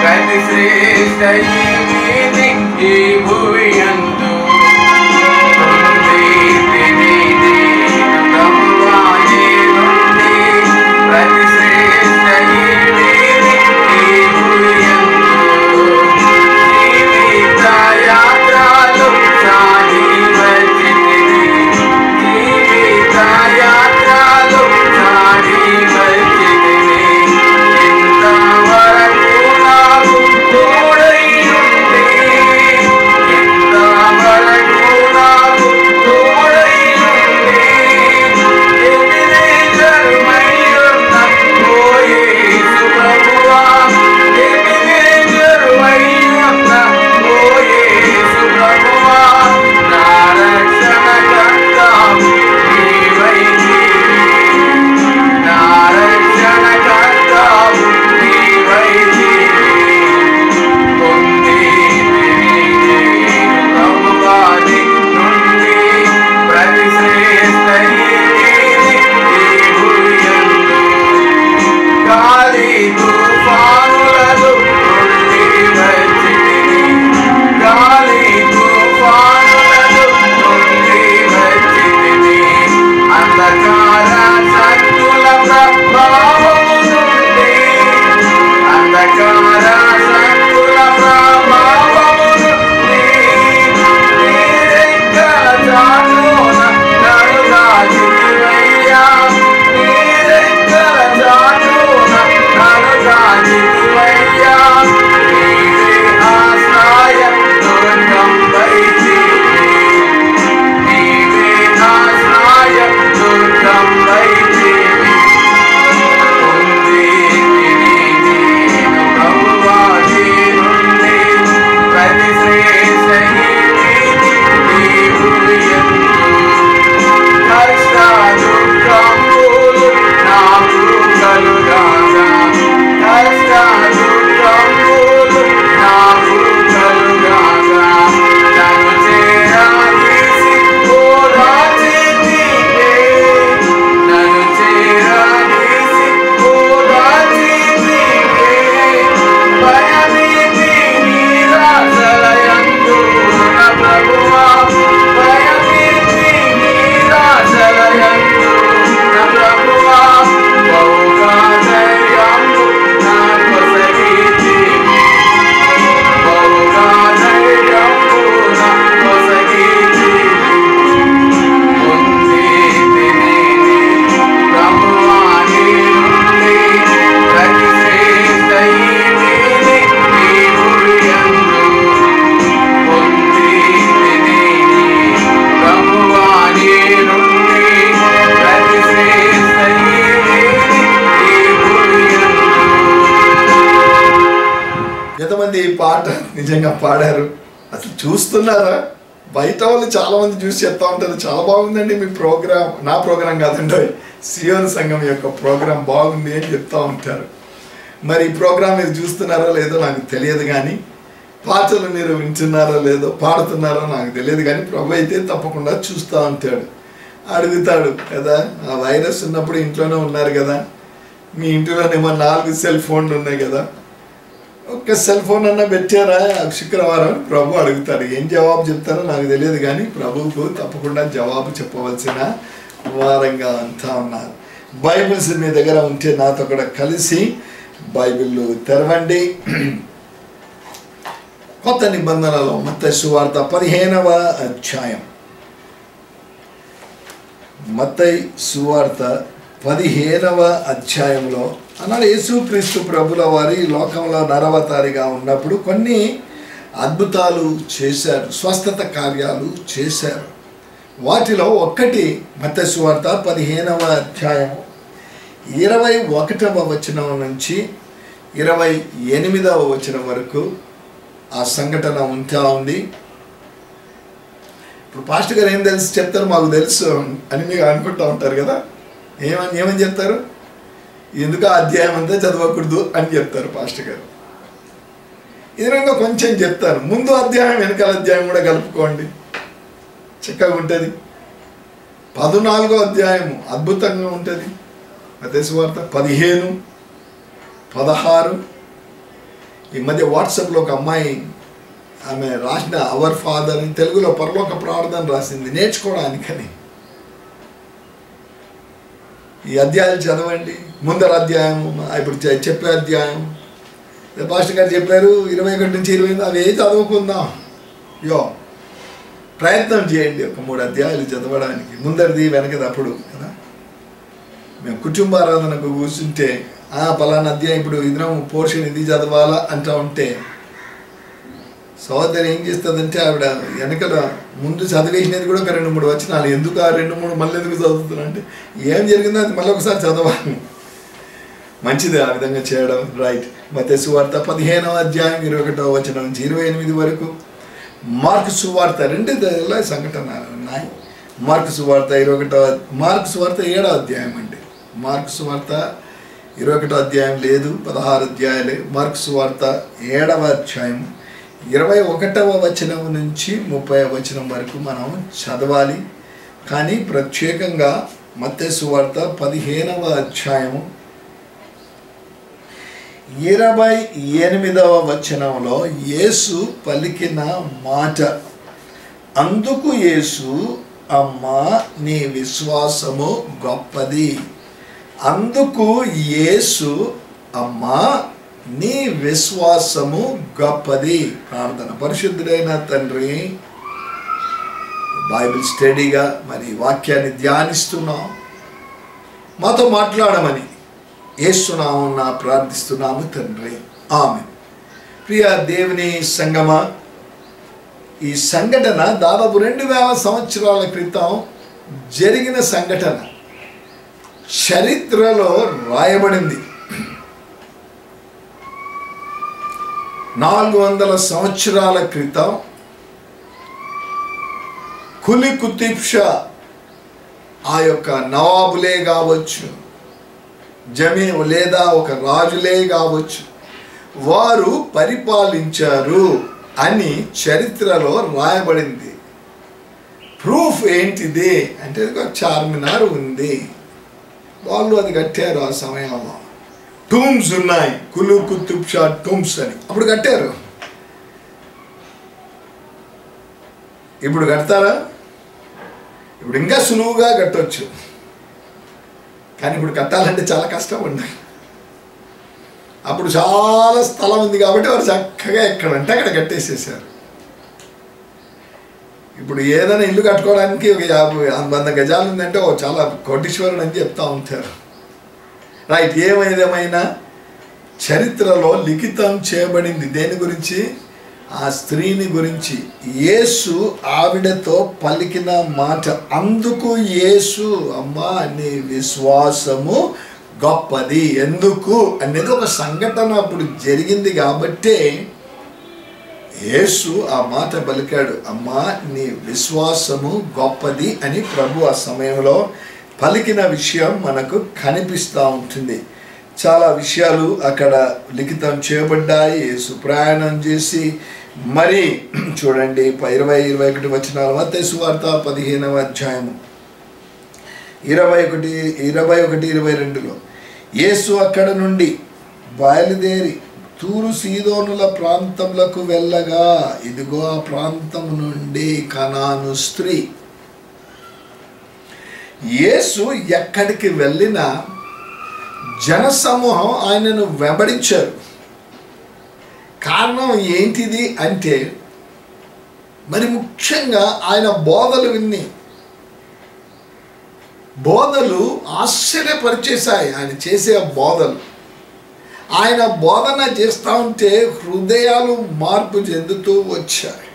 ప్రతి శ్రేష్ఠ ఈ భూమి యందు ప్రభువా నీ నుండి ప్రతి శ్రేష్ఠ ఈ భూమి యందు జీవిత యాత్రలు సాగి వచ్చితిని, జీవిత యాత్రలు సాగి వచ్చితిని. ఇంతవరకు నాకు తోడై ఉండి, ఇంతవరకు నాకు తోడై ఉండి, ఎబెనేజరుమై ఉన్న ఓ యేసు ప్రభువా, ఎబెనేజరుమై ఉన్న ఓ యేసు ప్రభువా, నా రక్షణకర్త నీవైతివి, నా రక్షణకర్త నీవైతివి. పొందితిని ప్రభువా నీ నుండి ప్రతి శ్రేష్ఠ ఈ భూమి యందు. గాలి తుఫానులలో నుండి వచ్చితిని, గాలి తుఫానులలో నుండి వచ్చితిని. అంధకార శక్తుల ప్రభావము నుండి, అంధకార శక్తుల ప్రభావము నుండి నీ రెక్కల చాటున నన్ను దాచితివయ్యా, నీ రెక్కల చాటున నన్ను దాచితివయ్యా. నీవే ఆశ్రయ దుర్గంవైతివి, నీవే ఆశ్రయ దుర్గంవైతివి. పొందితిని నేను ప్రభువా నీ నుండి ప్రతి శ్రేష్ఠ ఈ భూమి యందు. కష్ట దుఃఖములు నాకు కలుగాగా, కష్ట దుఃఖములు నాకు కలుగాగా, నన్ను చేరదీసి ఓదార్చితివే, నన్ను చేరదీసి ఓదార్చితివే. భయభీతి నిరాశలయందు నా ప్రభువా, భయభీతి నిరాశలయందు నా ప్రభువా, బహుగా ధైర్యము నాకొసగితివి, బహుగా ధైర్యము నాకొసగితివి. పొందితిని ప్రభువా నీ నుండి ప్రతి శ్రేష్ఠ ఈ భూమి యందు. పొందితిని ప్రభువా నీ నుండి ప్రతి శ్రేష్ఠ ఈ భూమి యందు. ఎంతమంది ఈ పాట నిజంగా పాడారు? అసలు చూస్తున్నారా? బయట వాళ్ళు చాలా మంది చూసి చెప్తా ఉంటారు, చాలా బాగుందండి మీ ప్రోగ్రామ్. నా ప్రోగ్రాం కాదండి, సియోన్ సంఘం యొక్క ప్రోగ్రాం బాగుంది అని చెప్తా ఉంటారు. మరి ఈ ప్రోగ్రామ్ మీరు చూస్తున్నారో లేదో నాకు తెలియదు, కానీ పాటలు మీరు వింటున్నారో లేదో, పాడుతున్నారో నాకు తెలియదు, కానీ ప్రభు అయితే తప్పకుండా చూస్తూ ఉంటాడు. అడుగుతాడు కదా. ఆ వైరస్ ఉన్నప్పుడు ఇంట్లోనే ఉన్నారు కదా, మీ ఇంట్లోనేమో 4 సెల్ ఫోన్లు ఉన్నాయి కదా, ఒక్క సెల్ ఫోన్ అన్నా పెట్టారా శుక్రవారం ప్రభు అడుగుతాడు. ఏం జవాబు చెప్తారో నాకు తెలియదు, కానీ ప్రభువుకు తప్పకుండా జవాబు చెప్పవలసిన వారంగా అంతా ఉన్నారు. బైబిల్స్ మీ దగ్గర ఉంటే నాతో కూడా కలిసి బైబిల్ తెరవండి. కొత్త నిబంధనలో మత్తయి సువార్త 15వ అధ్యాయం. మత్తయి సువార్త 15వ అధ్యాయంలో అన్నాడు యేసుక్రీస్తు ప్రభుల వారి లోకంలో నరవతారిగా ఉన్నప్పుడు కొన్ని అద్భుతాలు చేశారు, స్వస్థత కార్యాలు చేశారు. వాటిలో ఒక్కటి మత్తయి సువార్త 15వ అధ్యాయం 21వ వచనం నుంచి 28వ వచనం వరకు ఆ సంఘటన ఉంటా ఉంది. ఇప్పుడు పాస్టర్ గారు ఏం తెలుసు చెప్తారు, మాకు తెలుసు అని మీకు అనుకుంటూ ఉంటారు కదా. ఏమని చెప్తారు, ఎందుకు ఆ అధ్యాయం అంతా చదవకూడదు అని చెప్తారు పాస్టర్ గారు. ఎదురుగా కొంచెం చెప్తారు, ముందు అధ్యాయం వెనకాల అధ్యాయం కూడా కలుపుకోండి, చక్కగా ఉంటుంది. 14వ అధ్యాయము అద్భుతంగా ఉంటుంది. మత్తయి సువార్త 15, 16. ఈ మధ్య వాట్సాప్లో ఒక అమ్మాయి ఆమె రాసిన అవర్ ఫాదర్ అని తెలుగులో పరలోక ప్రార్థన రాసింది నేర్చుకోవడానికని. ఈ అధ్యాయాలు చదవండి. ముందర అధ్యాయము, ఇప్పుడు చెప్పే అధ్యాయం పాస్టర్ గారు చెప్పారు 21 నుంచి 28, అవి చదువుకుందాం. ప్రయత్నం చేయండి ఒక 3 అధ్యాయాలు చదవడానికి. ముందరిది వెనకది అప్పుడు కదా. మేము కుటుంబారాధనకు కూర్చుంటే పలానా అధ్యాయం ఇప్పుడు ఇద్దరం పోర్షన్ ఇది చదవాలా అంటూ ఉంటే సహోదరి ఏం చేస్తుందంటే ఆవిడ వెనకల ముందు చదివేసినది కూడా ఒక 2-3 వచనాలు, ఎందుకు ఆ 2-3 మళ్ళీ ఎందుకు చదువుతున్నా అంటే ఏం జరిగిందో అది మళ్ళీ ఒకసారి చదవాలి. మంచిది ఆ విధంగా చేయడం, రైట్. మత్తయి సువార్త 15వ అధ్యాయం 21వ వచనం నుంచి 28 వరకు. మార్కు సువార్త 2 సంఘటనలు ఉన్నాయి. మార్కు సువార్త 7వ అధ్యాయం అండి. మార్కు సువార్త 21వ అధ్యాయం లేదు, 16 అధ్యాయాలే. మార్కు సువార్త 7వ అధ్యాయం 21వ వచనం నుంచి 30వ వచనం వరకు మనం చదవాలి. కానీ ప్రత్యేకంగా మత్తయి సువార్త 15వ అధ్యాయం 28వ వచనంలో యేసు పలికిన మాట. అందుకు యేసు, అమ్మా నీ విశ్వాసము గొప్పది. అందుకు యేసు, అమ్మా నీ విశ్వాసము గొప్పది. ప్రార్థన. పరిశుద్ధుడైన తండ్రి, బైబిల్ స్టడీగా మరి వాక్యాన్ని ధ్యానిస్తున్నాం, మాతో మాట్లాడమని యేసునామమున ప్రార్థిస్తున్నాము తండ్రి, ఆమేన్. ప్రియ దేవుని సంగమా, ఈ సంఘటన దాదాపు 2000 సంవత్సరాల క్రితం జరిగిన సంఘటన, చరిత్రలో రాయబడింది. 400 సంవత్సరాల క్రితం కులీ కుతుబ్ షా, ఆ యొక్క నవాబులే కావచ్చు, జమీ లేదా ఒక రాజులే కావచ్చు, వారు పరిపాలించారు అని చరిత్రలో రాయబడింది. ప్రూఫ్ ఏంటిది అంటే ఒక చార్మినార్ ఉంది, వాళ్ళు అది కట్టారు. ఆ సమయంలో టూమ్స్ ఉన్నాయి, కులీ కుతుబ్ షా టూమ్స్ అని అప్పుడు కట్టారు. ఇప్పుడు కడతారా? ఇప్పుడు ఇంకా సులువుగా కట్టవచ్చు, కానీ ఇప్పుడు కట్టాలంటే చాలా కష్టం ఉంది. అప్పుడు చాలా స్థలం ఉంది కాబట్టి వారు చక్కగా ఎక్కడంటే అక్కడ కట్టేసేసారు. ఇప్పుడు ఏదైనా ఇల్లు కట్టుకోవడానికి ఒక 50-100 గజాలు ఉందంటే చాలా కోటీశ్వరుడు అని చెప్తా ఉంటారు, రైట్. ఏమైనా చరిత్రలో లిఖితం చేయబడింది దేని గురించి? ఆ స్త్రీని గురించి. యేసు ఆవిడతో పలికిన మాట. అందుకు యేసు, అమ్మా నీ విశ్వాసము గొప్పది. ఎందుకు అనేది ఒక సంఘటన అప్పుడు జరిగింది కాబట్టే యేసు ఆ మాట పలికాడు, అమ్మా నీ విశ్వాసము గొప్పది అని ప్రభు ఆ సమయంలో పలికిన విషయం మనకు కనిపిస్తూ ఉంటుంది. చాలా విషయాలు అక్కడ లిఖితం చేయబడ్డాయి. యేసు ప్రయాణం చేసి మరి చూడండి 20-21 వచనాలు. మత్తయి సువార్త 15వ అధ్యాయము 21-22లో యేసు అక్కడ నుండి బయలుదేరి తూరు సీదోనుల ప్రాంతములకు వెళ్ళగా ఇదిగో ఆ ప్రాంతం నుండి కనాను స్త్రీ. యేసు ఎక్కడికి వెళ్ళినా జనసమూహం ఆయనను వెంబడించారు. కారణం ఏంటిది అంటే మరి ముఖ్యంగా ఆయన బోధలు విని బోధలు ఆశ్చర్యపరిచేశాయి. ఆయన చేసే బోధలు, ఆయన బోధన చేస్తూ ఉంటే హృదయాలు మార్పు చెందుతూ వచ్చాయి.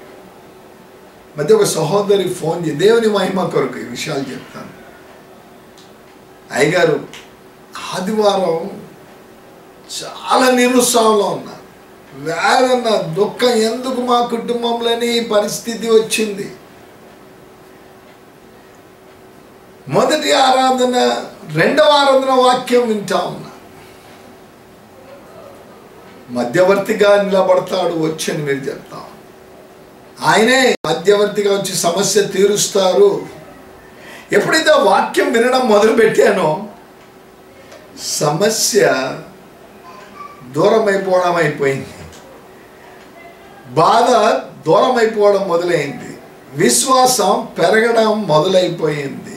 మధ్య ఒక సహోదరి ఫోన్ చేసి దేవుని మహిమ కొరకు ఈ విషయాలు చెప్తాను. అయ్యగారు ఆదివారం చాలా నిరుత్సాహంలో ఉన్నా, వేదన దుఃఖం, ఎందుకు మా కుటుంబంలోని పరిస్థితి వచ్చింది. మొదటి ఆరాధన, రెండవ ఆరాధన వాక్యం వింటా ఉన్నా. మధ్యవర్తిగా నిలబడతాడు వచ్చని మీరు చెప్తాం. ఆయనే మధ్యవర్తిగా వచ్చి సమస్య తీరుస్తారు. ఎప్పుడైతే వాక్యం వినడం మొదలు పెట్టానో సమస్య దూరం అయిపోయింది, బాధ దూరం అయిపోవడం మొదలైంది, విశ్వాసం పెరగడం మొదలైపోయింది.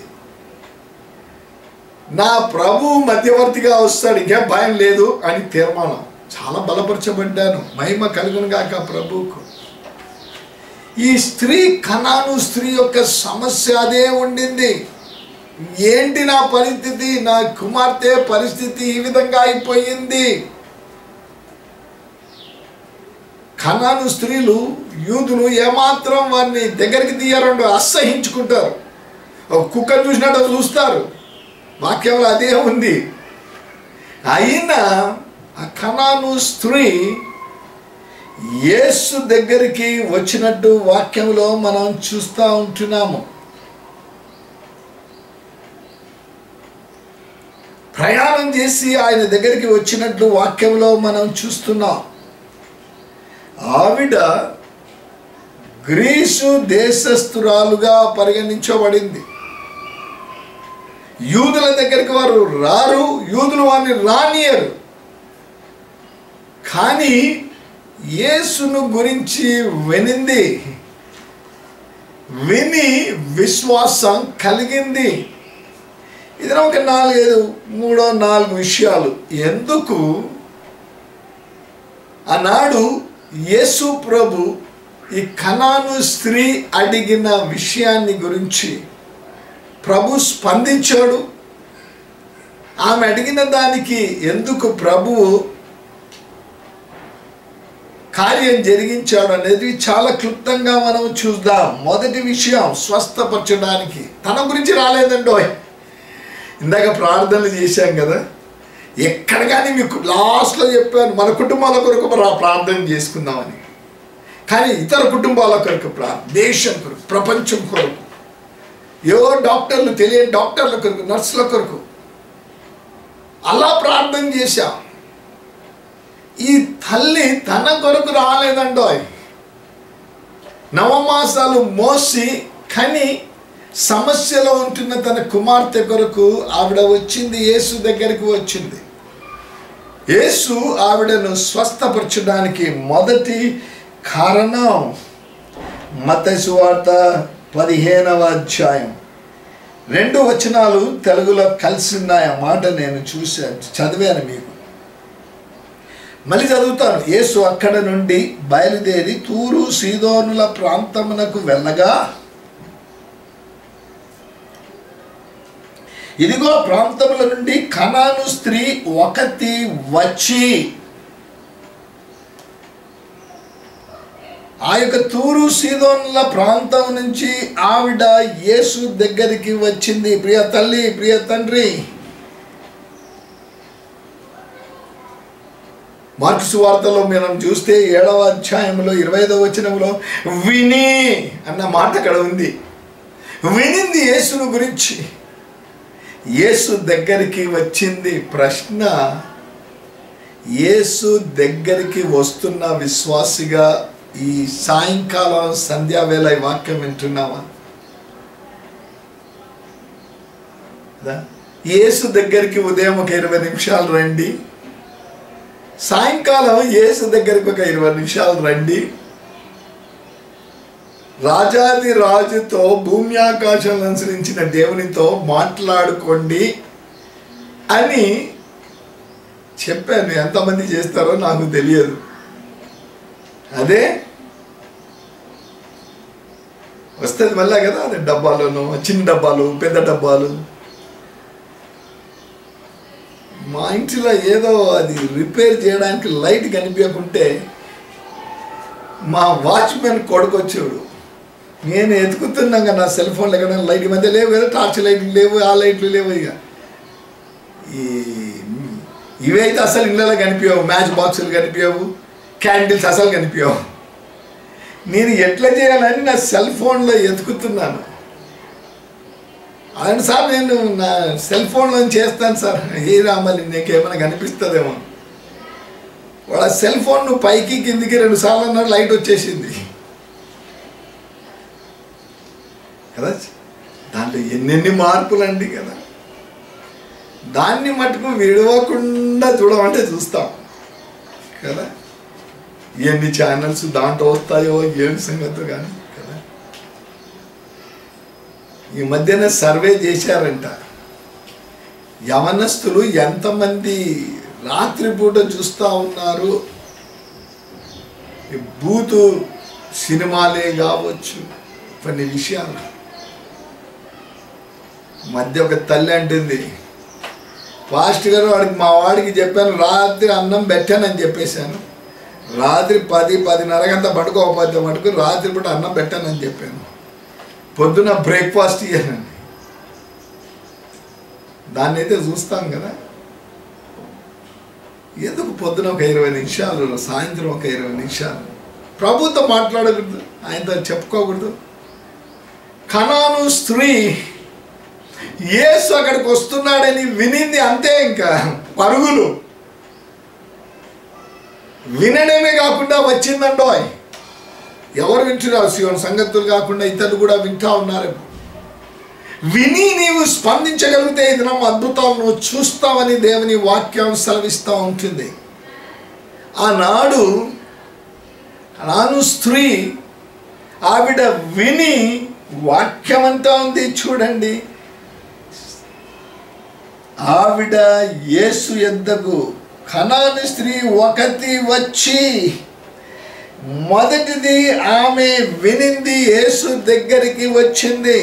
నా ప్రభు మధ్యవర్తిగా వస్తాడు, ఇంకేం భయం లేదు అని తీర్మానం. చాలా బలపరచబడ్డాను. మహిమ కలుగును గాక ప్రభువుకు. ఈ స్త్రీ, కనాను స్త్రీ యొక్క సమస్య అదే ఉండింది. ఏంటి నా పరిస్థితి, నా కుమార్తె పరిస్థితి ఈ విధంగా అయిపోయింది. కనాను స్త్రీలు యూదులు ఏమాత్రం వారిని దగ్గరికి తీయరండు, అసహించుకుంటారు. ఒక కుక్కను చూసినట్టు చూస్తారు. వాక్యంలో అదే ఉంది. అయినా ఆ కనాను స్త్రీ యేసు దగ్గరికి వచ్చినట్టు వాక్యంలో మనం చూస్తూ ఉంటున్నాము. ప్రయాణం చేసి ఆయన దగ్గరికి వచ్చినట్లు వాక్యంలో మనం చూస్తున్నాం. ఆవిడ గ్రీసు దేశస్థురాలుగా పరిగణించబడింది. యూదుల దగ్గరికి వారు రారు, యూదులు వారిని రానియరు. కానీ యేసును గురించి వినింది, విని విశ్వాసం కలిగింది. ఇది ఒక 4 విషయాలు. ఎందుకు ఆనాడు యేసు ప్రభు ఈ కనాను స్త్రీ అడిగిన విషయాన్ని గురించి ప్రభు స్పందించాడు. ఆమె అడిగిన దానికి ఎందుకు ప్రభువు కార్యం జరిగించాడు అనేది చాలా క్లుప్తంగా మనం చూద్దాం. మొదటి విషయం, స్వస్థపరచడానికి. తన గురించి రాలేదండో. ఇందాక ప్రార్థనలు చేశాం కదా, ఎక్కడ కానీ మీకు లాస్ట్లో చెప్పాను మన కుటుంబాల కొరకు ప్రార్థన చేసుకుందామని. కానీ ఇతర కుటుంబాల కొరకు, దేశం కొరకు, ప్రపంచం కొరకు, డాక్టర్లు, తెలియని డాక్టర్ల కొరకు, నర్సుల కొరకు అలా ప్రార్థన చేశాం. ఈ తల్లి తన కొరకు రాలేదండో. 9 మాసాలు మోసి కని సమస్యలో ఉంటున్న తన కుమార్తె కొరకు ఆవిడ వచ్చింది, యేసు దగ్గరికి వచ్చింది. యేసు ఆవిడను స్వస్థపరచడానికి మొదటి కారణం మత్తయి సువార్త 15వ అధ్యాయం 2 వచనాలు తెలుగులో కలిసి ఉన్నాయి. ఆ మాట నేను చదివాను మీకు. మళ్ళీ చదువుతాను. యేసు అక్కడ నుండి బయలుదేరి తూరు సీదోనుల ప్రాంతమునకు వెళ్ళగా ఇదిగో ప్రాంతముల నుండి కనాను స్త్రీ ఒకటి వచ్చి ఆ యొక్క తూరు సీదోనుల ప్రాంతం నుంచి ఆవిడ యేసు దగ్గరికి వచ్చింది. ప్రియ తల్లి, ప్రియ తండ్రి, మార్కు సువార్తలో మనం చూస్తే 7వ అధ్యాయంలో 25వ వచనంలో విని అన్న మాట అక్కడ ఉంది. వినింది యేసును గురించి, యేసు దగ్గరికి వచ్చింది. ప్రశ్న, యేసు దగ్గరికి వస్తున్న విశ్వాసిగా ఈ సాయంకాలం సంధ్యావేళ ఈ వాక్యం వింటున్నావా? కదా. యేసు దగ్గరికి ఉదయం ఒక 20 నిమిషాలు రండి, సాయంకాలం యేసు దగ్గరికి ఒక 20 నిమిషాలు రండి. రాజాది రాజుతో భూమి ఆకాశాలను అనుసరించిన దేవునితో మాట్లాడుకోండి అని చెప్పాను. ఎంతమంది చేస్తారో నాకు తెలియదు. అదే వస్తుంది మళ్ళా కదా, అదే డబ్బాలోనూ, చిన్న డబ్బాలు, పెద్ద డబ్బాలు. మా ఇంటిలో ఏదో అది రిపేర్ చేయడానికి లైట్ కనిపించకుంటే మా వాచ్మెన్ కొడుకొచ్చాడు. నేను ఎతుకుతున్నాగా నా సెల్ ఫోన్లో ఎక్కడ లైట్ మధ్య లేవు కదా, టార్చ్ లైట్లు లేవు, ఆ లైట్లు లేవు. ఇక ఇవైతే అసలు ఇళ్ళలో కనిపించవు, మ్యాచ్ బాక్సులు కనిపించవు, క్యాండిల్స్ అసలు కనిపించవు. నేను ఎట్లా చేయాలని నా సెల్ ఫోన్లో ఎతుకుతున్నాను. అవును సార్, నేను నా సెల్ ఫోన్లో చేస్తాను సార్. ఏ రామలి నీకేమైనా కనిపిస్తుందేమో. వాళ్ళ సెల్ ఫోన్ పైకి కిందికి 2 సార్లు అన్నారు, లైట్ వచ్చేసింది కదా. దాంట్లో ఎన్నెన్ని మార్పులు అండి కదా. దాన్ని మటుకు విడవకుండా చూడమంటే చూస్తాం కదా. ఎన్ని ఛానల్స్ దాంట్లో వస్తాయో ఏం సంగతి కానీ కదా. ఈ మధ్యన సర్వే చేశారంట, యవనస్తులు ఎంతమంది రాత్రిపూట చూస్తూ ఉన్నారు. బూతు సినిమాలే కావచ్చు, కొన్ని విషయాలు. మధ్య ఒక తల్లి అంటుంది, ఫాస్ట్ గారు వాడికి, మా వాడికి చెప్పాను రాత్రి అన్నం పెట్టానని చెప్పేశాను. రాత్రి 10-10:30 గంట పడుకోకపోతే మటుకు రాత్రిపూట అన్నం పెట్టానని చెప్పాను. పొద్దున బ్రేక్ఫాస్ట్ ఇయ్యానండి. దాన్ని అయితే చూస్తాం కదా. ఎందుకు పొద్దున ఒక 20 నిమిషాలు, సాయంత్రం ఒక 20 నిమిషాలు ప్రభుతో మాట్లాడకూడదు, ఆయనతో చెప్పుకోకూడదు. కనాను స్త్రీ యేసు అక్కడికి వస్తున్నాడని వినింది అంతే, ఇంకా పరుగులు. వినడమే కాకుండా వచ్చిందండో. ఎవరు వింటున్నారు? శివుని సంగతులు కాకుండా ఇతరులు కూడా వింటా ఉన్నారు. విని నీవు స్పందించగలిగితే ఇది నమ్మ అద్భుతాలు నువ్వు చూస్తావని దేవుని వాక్యం సెలవిస్తూ ఉంటుంది. ఆనాడు నాను స్త్రీ ఆవిడ విని వాక్యం అంతా ఉంది చూడండి. ఆవిడ యేసు యొద్దకు, కనాను స్త్రీ ఒకటి వచ్చి, మొదటిది ఆమె వినింది, యేసు దగ్గరికి వచ్చింది.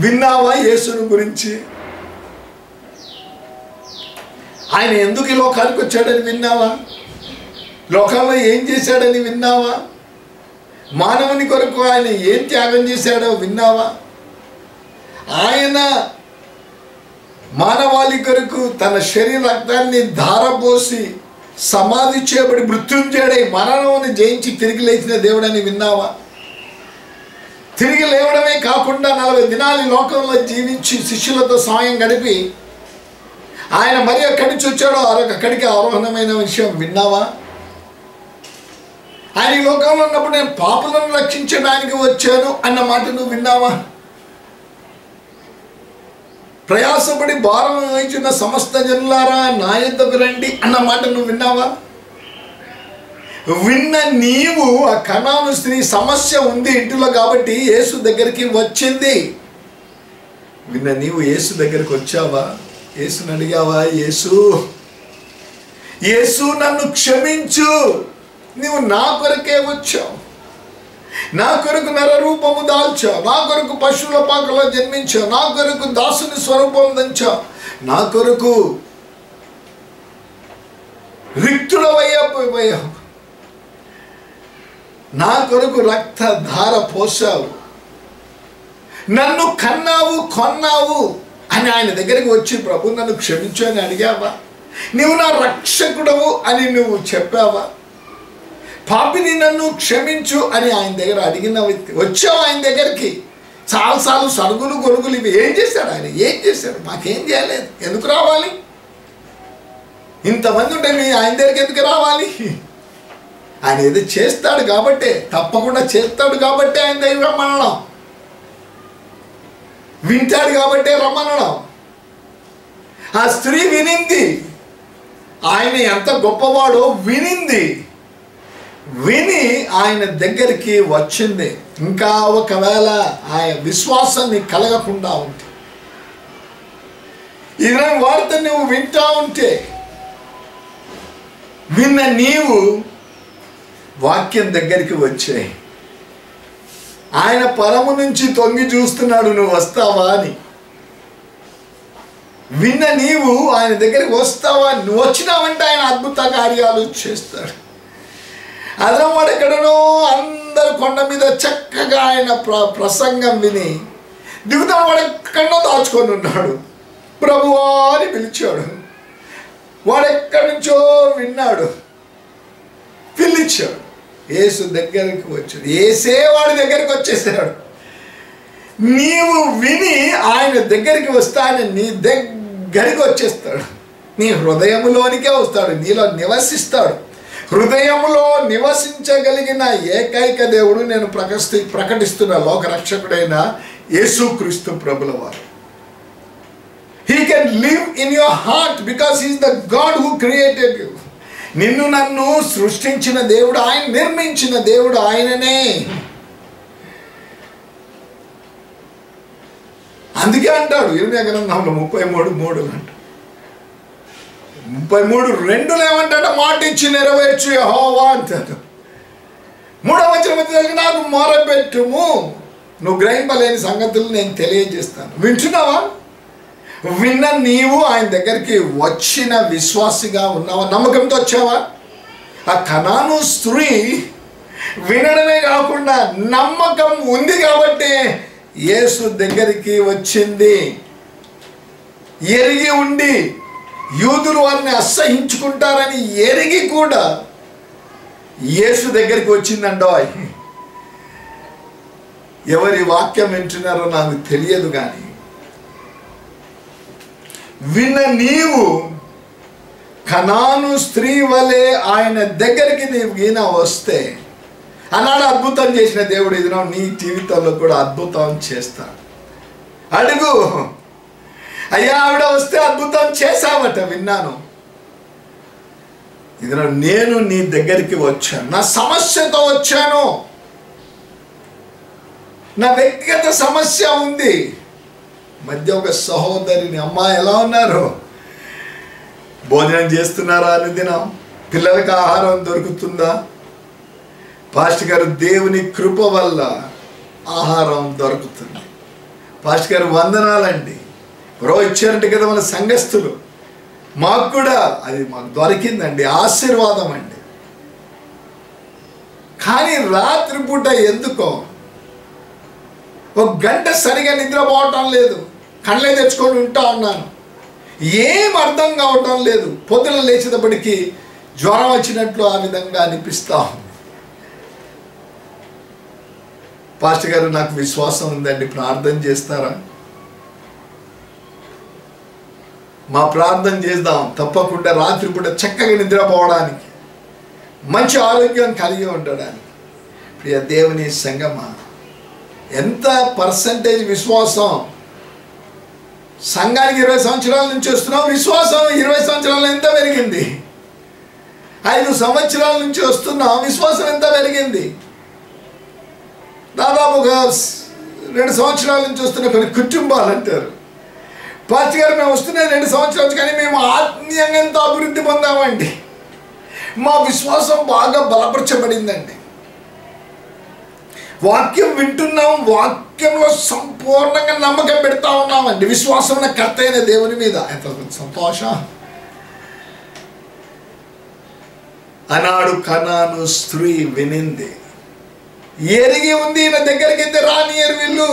విన్నావా యేసుని గురించి? ఆయన ఎందుకు ఈ లోకానికి వచ్చాడని విన్నావా? లోకంలో ఏం చేశాడని విన్నావా? మానవుని కొరకు ఆయన ఏం త్యాగం చేశాడో విన్నావా? ఆయన మానవాళి కొరకు తన శరీర రక్తాన్ని ధారపోసి సమాధి చేయబడి మృత్యుంజయుడై మరణమును జయించి తిరిగి లేచిన దేవుడని విన్నావా? తిరిగి లేవడమే కాకుండా 40 దినాలు లోకంలో జీవించి శిష్యులతో సమయం గడిపి ఆయన మరి ఎక్కడి నుంచి వచ్చాడో అక్కడికి ఆరోహణమైన విషయం విన్నావా? ఆయన ఈ లోకంలో ఉన్నప్పుడు నేను పాపులను రక్షించడానికి వచ్చాను అన్న మాట నువ్వు విన్నావా? ప్రయాసపడి భారం వహించిన సమస్త జనులారా నా యొద్దకు రండి అన్న మాట నువ్వు విన్నావా? విన్న నీవు ఆ కనాను స్త్రీ సమస్య ఉంది ఇంటిలో కాబట్టి యేసు దగ్గరికి వచ్చింది. విన్న నీవు యేసు దగ్గరికి వచ్చావా? యేసుని అడిగావా? యేసు యేసు నన్ను క్షమించు, నీవు నా కొరకే వచ్చావు, నా కొరకు నర రూపము దాల్చావు, నా కొరకు పశువుల పాకలో జన్మించావు, నా కొరకు దాసుని స్వరూపం దంచావు, నా కొరకు రిక్తుడవయ్యావు, నా కొరకు రక్తధార పోసావు, నన్ను కన్నావు కొన్నావు అని ఆయన దగ్గరికి వచ్చి ప్రభు నన్ను క్షమించు అని అడిగావా? నీవు నా రక్షకుడవు అని నువ్వు చెప్పావా? పాపిని నన్ను క్షమించు అని ఆయన దగ్గర అడిగిన వ్యక్తి వచ్చావు ఆయన దగ్గరికి. చాలాసార్లు సరుగులు గొరుగులు ఇవి ఏం చేశాడు ఆయన? ఏం చేశాడు? మాకేం చేయలేదు, ఎందుకు రావాలి? ఇంతమంది ఉంటే మీ ఆయన దగ్గరికి ఎందుకు రావాలి? ఆయన ఏదో చేస్తాడు కాబట్టే, తప్పకుండా చేస్తాడు కాబట్టే ఆయన దగ్గర రమ్మనడం. వింటాడు కాబట్టే రమ్మనడం. ఆ స్త్రీ వినింది, ఆయన ఎంత గొప్పవాడో వినింది, విని ఆయన దగ్గరికి వచ్చింది. ఇంకా ఒకవేళ ఆయన విశ్వాసాన్ని కలగకుండా ఉంటే, ఇదే వార్త నువ్వు వింటా ఉంటే, విన్న నీవు వాక్యం దగ్గరికి వచ్చాయి. ఆయన పరము నుంచి తొంగి చూస్తున్నాడు, నువ్వు వస్తావా అని. విన్న నీవు ఆయన దగ్గరికి వస్తావా? నువ్వు వచ్చినావంటే ఆయన అద్భుత కార్యాలు చేస్తాడు. అదే వాడు ఎక్కడనో అందరు కొండ మీద చక్కగా ఆయన ప్రసంగం విని దిగుతాడు. వాడు ఎక్కడో దాచుకొని ఉన్నాడు. ప్రభువా అని పిలిచాడు. వాడెక్కడి నుంచో విన్నాడు, పిలిచాడు. యేసు దగ్గరికి వచ్చాడు. యేసే వాడి దగ్గరికి వచ్చేసాడు. నీవు విని ఆయన దగ్గరికి వస్తే ఆయన నీ దగ్గరికి వచ్చేస్తాడు. నీ హృదయంలోనికే వస్తాడు, నీలో నివసిస్తాడు. హృదయంలో నివసించగలిగిన ఏకైక దేవుడు నేను ప్రకటిస్తున్న లోకరక్షకుడైన యేసుక్రీస్తు ప్రభుల వారు. He can live in your heart because he is the God who created you. నిన్ను నన్ను సృష్టించిన దేవుడు, ఆయన నిర్మించిన దేవుడు ఆయననే. అందుకే అంటాడు ఇర్మియా గ్రంథంలో 33:3 అంట, 33:2 ఏమంటాడు? మాట ఇచ్చి నెరవేర్చు యెహోవా అంటాడు. 3వ వచనం నాకు మొరపెట్టుము, నువ్వు గ్రహింపలేని సంగతులు నేను తెలియజేస్తాను. వింటున్నావా? విన్న నీవు ఆయన దగ్గరికి వచ్చిన విశ్వాసిగా ఉన్నావా? నమ్మకంతో వచ్చావా? ఆ కనాను స్త్రీ వినడమే కాకుండా నమ్మకం ఉంది కాబట్టి యేసు దగ్గరికి వచ్చింది. ఎరిగి ఉండి యూదులు వారిని అసహించుకుంటారని ఎరిగి కూడా యేసు దగ్గరికి వచ్చిందండో. ఎవరి వాక్యం వింటున్నారో నాకు తెలియదు, కానీ విన్న నీవు కనాను స్త్రీ వలె ఆయన దగ్గరికి నీవు వస్తే, అన్నాడు అద్భుతం చేసిన దేవుడు ఇది నీ జీవితంలో కూడా అద్భుతం చేస్తాడు. అడుగు, అయ్యా ఆవిడ వస్తే అద్భుతం చేశావట, విన్నాను. ఇది నేను నీ దగ్గరికి వచ్చాను, నా సమస్యతో వచ్చాను, నా వ్యక్తిగత సమస్య ఉంది. మధ్య ఒక సహోదరిని, అమ్మా ఎలా ఉన్నారు, భోజనం చేస్తున్నారా అనుదినం, పిల్లలకు ఆహారం దొరుకుతుందా? పాస్టర్ గారు దేవుని కృప వల్ల ఆహారం దొరుకుతుంది. పాస్టర్ గారు వందనాలండి, రోజు ఇచ్చారంటే కదా మన సంఘస్థులు, మాకు కూడా అది మాకు దొరికిందండి, ఆశీర్వాదం అండి. కానీ రాత్రిపూట ఎందుకో ఒక గంట సరిగా నిద్రపోవటం లేదు, కళ్ళే తెచ్చుకొని ఉంటా ఉన్నాను, ఏం అర్థం కావటం లేదు. పొద్దున లేచేటప్పటికి జ్వరం వచ్చినట్లు ఆ విధంగా అనిపిస్తా ఉంది. పాస్టర్ గారు నాకు విశ్వాసం ఉందండి, ప్రార్థన చేస్తారా? మా ప్రార్థన చేద్దాం తప్పకుండా, రాత్రిపూట చక్కగా నిద్రపోవడానికి, మంచి ఆరోగ్యం కలిగి ఉండడానికి. ప్రియ దేవుని సంగమా, ఎంత పర్సంటేజ్ విశ్వాసం? సంఘానికి 20 సంవత్సరాల నుంచి వస్తున్నాం, విశ్వాసం 20 సంవత్సరాలు ఎంత పెరిగింది? 5 సంవత్సరాల నుంచి వస్తున్నాం, విశ్వాసం ఎంత పెరిగింది? దాదాపు ఒక 2 సంవత్సరాల నుంచి వస్తున్న కొన్ని కుటుంబాలు అంటారు, పాస్టర్ గారు మేము వస్తున్న 2 సంవత్సరాలు కానీ మేము ఆత్మీయంగా ఎంత అభివృద్ధి పొందామండి, మా విశ్వాసం బాగా బలపరచబడిందండి. వాక్యం వింటున్నాం, వాక్యంలో సంపూర్ణంగా నమ్మకం పెడతా ఉన్నామండి, విశ్వాసం కర్త అయిన దేవుని మీద. ఎంత సంతోషం! అనాడు కనాను స్త్రీ వినింది, ఎరిగి ఉంది, ఈయన దగ్గరికి అయితే రానియరు వీళ్ళు,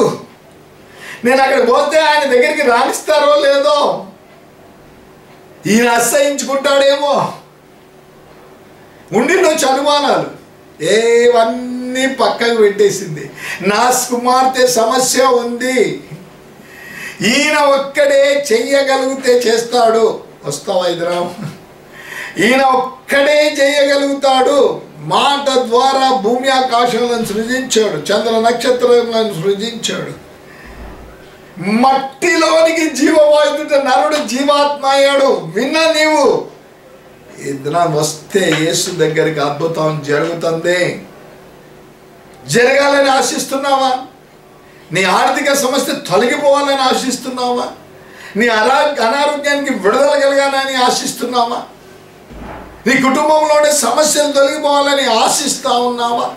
నేను అక్కడికి పోతే ఆయన దగ్గరికి రాణిస్తారో లేదో, ఈయన అసహించుకుంటాడేమో, ఉండిండొచ్చు అనుమానాలు, ఏవన్నీ పక్కకు పెట్టేసింది. నా కుమార్తె సమస్య ఉంది, ఈయన ఒక్కడే చెయ్యగలిగితే చేస్తాడు. వస్తావా ఇద్దరం? ఈయన ఒక్కడే చేయగలుగుతాడు. మాట ద్వారా భూమి ఆకాశాలను సృజించాడు, చంద్ర నక్షత్రాలను సృజించాడు. మట్టిలోనికి జీవవాయుట నరుడు జీవాత్మ అయ్యాడు. విన్నా నీవు? ఈ దినం వస్తే యేసు దగ్గరికి అద్భుతం జరుగుతుంది. జరగాలని ఆశిస్తున్నావా? నీ ఆర్థిక సమస్య తొలగిపోవాలని ఆశిస్తున్నావా? నీ అనారోగ్యానికి విడుదల కలగాలని ఆశిస్తున్నావా? నీ కుటుంబంలోని సమస్యలు తొలగిపోవాలని ఆశిస్తా ఉన్నావా?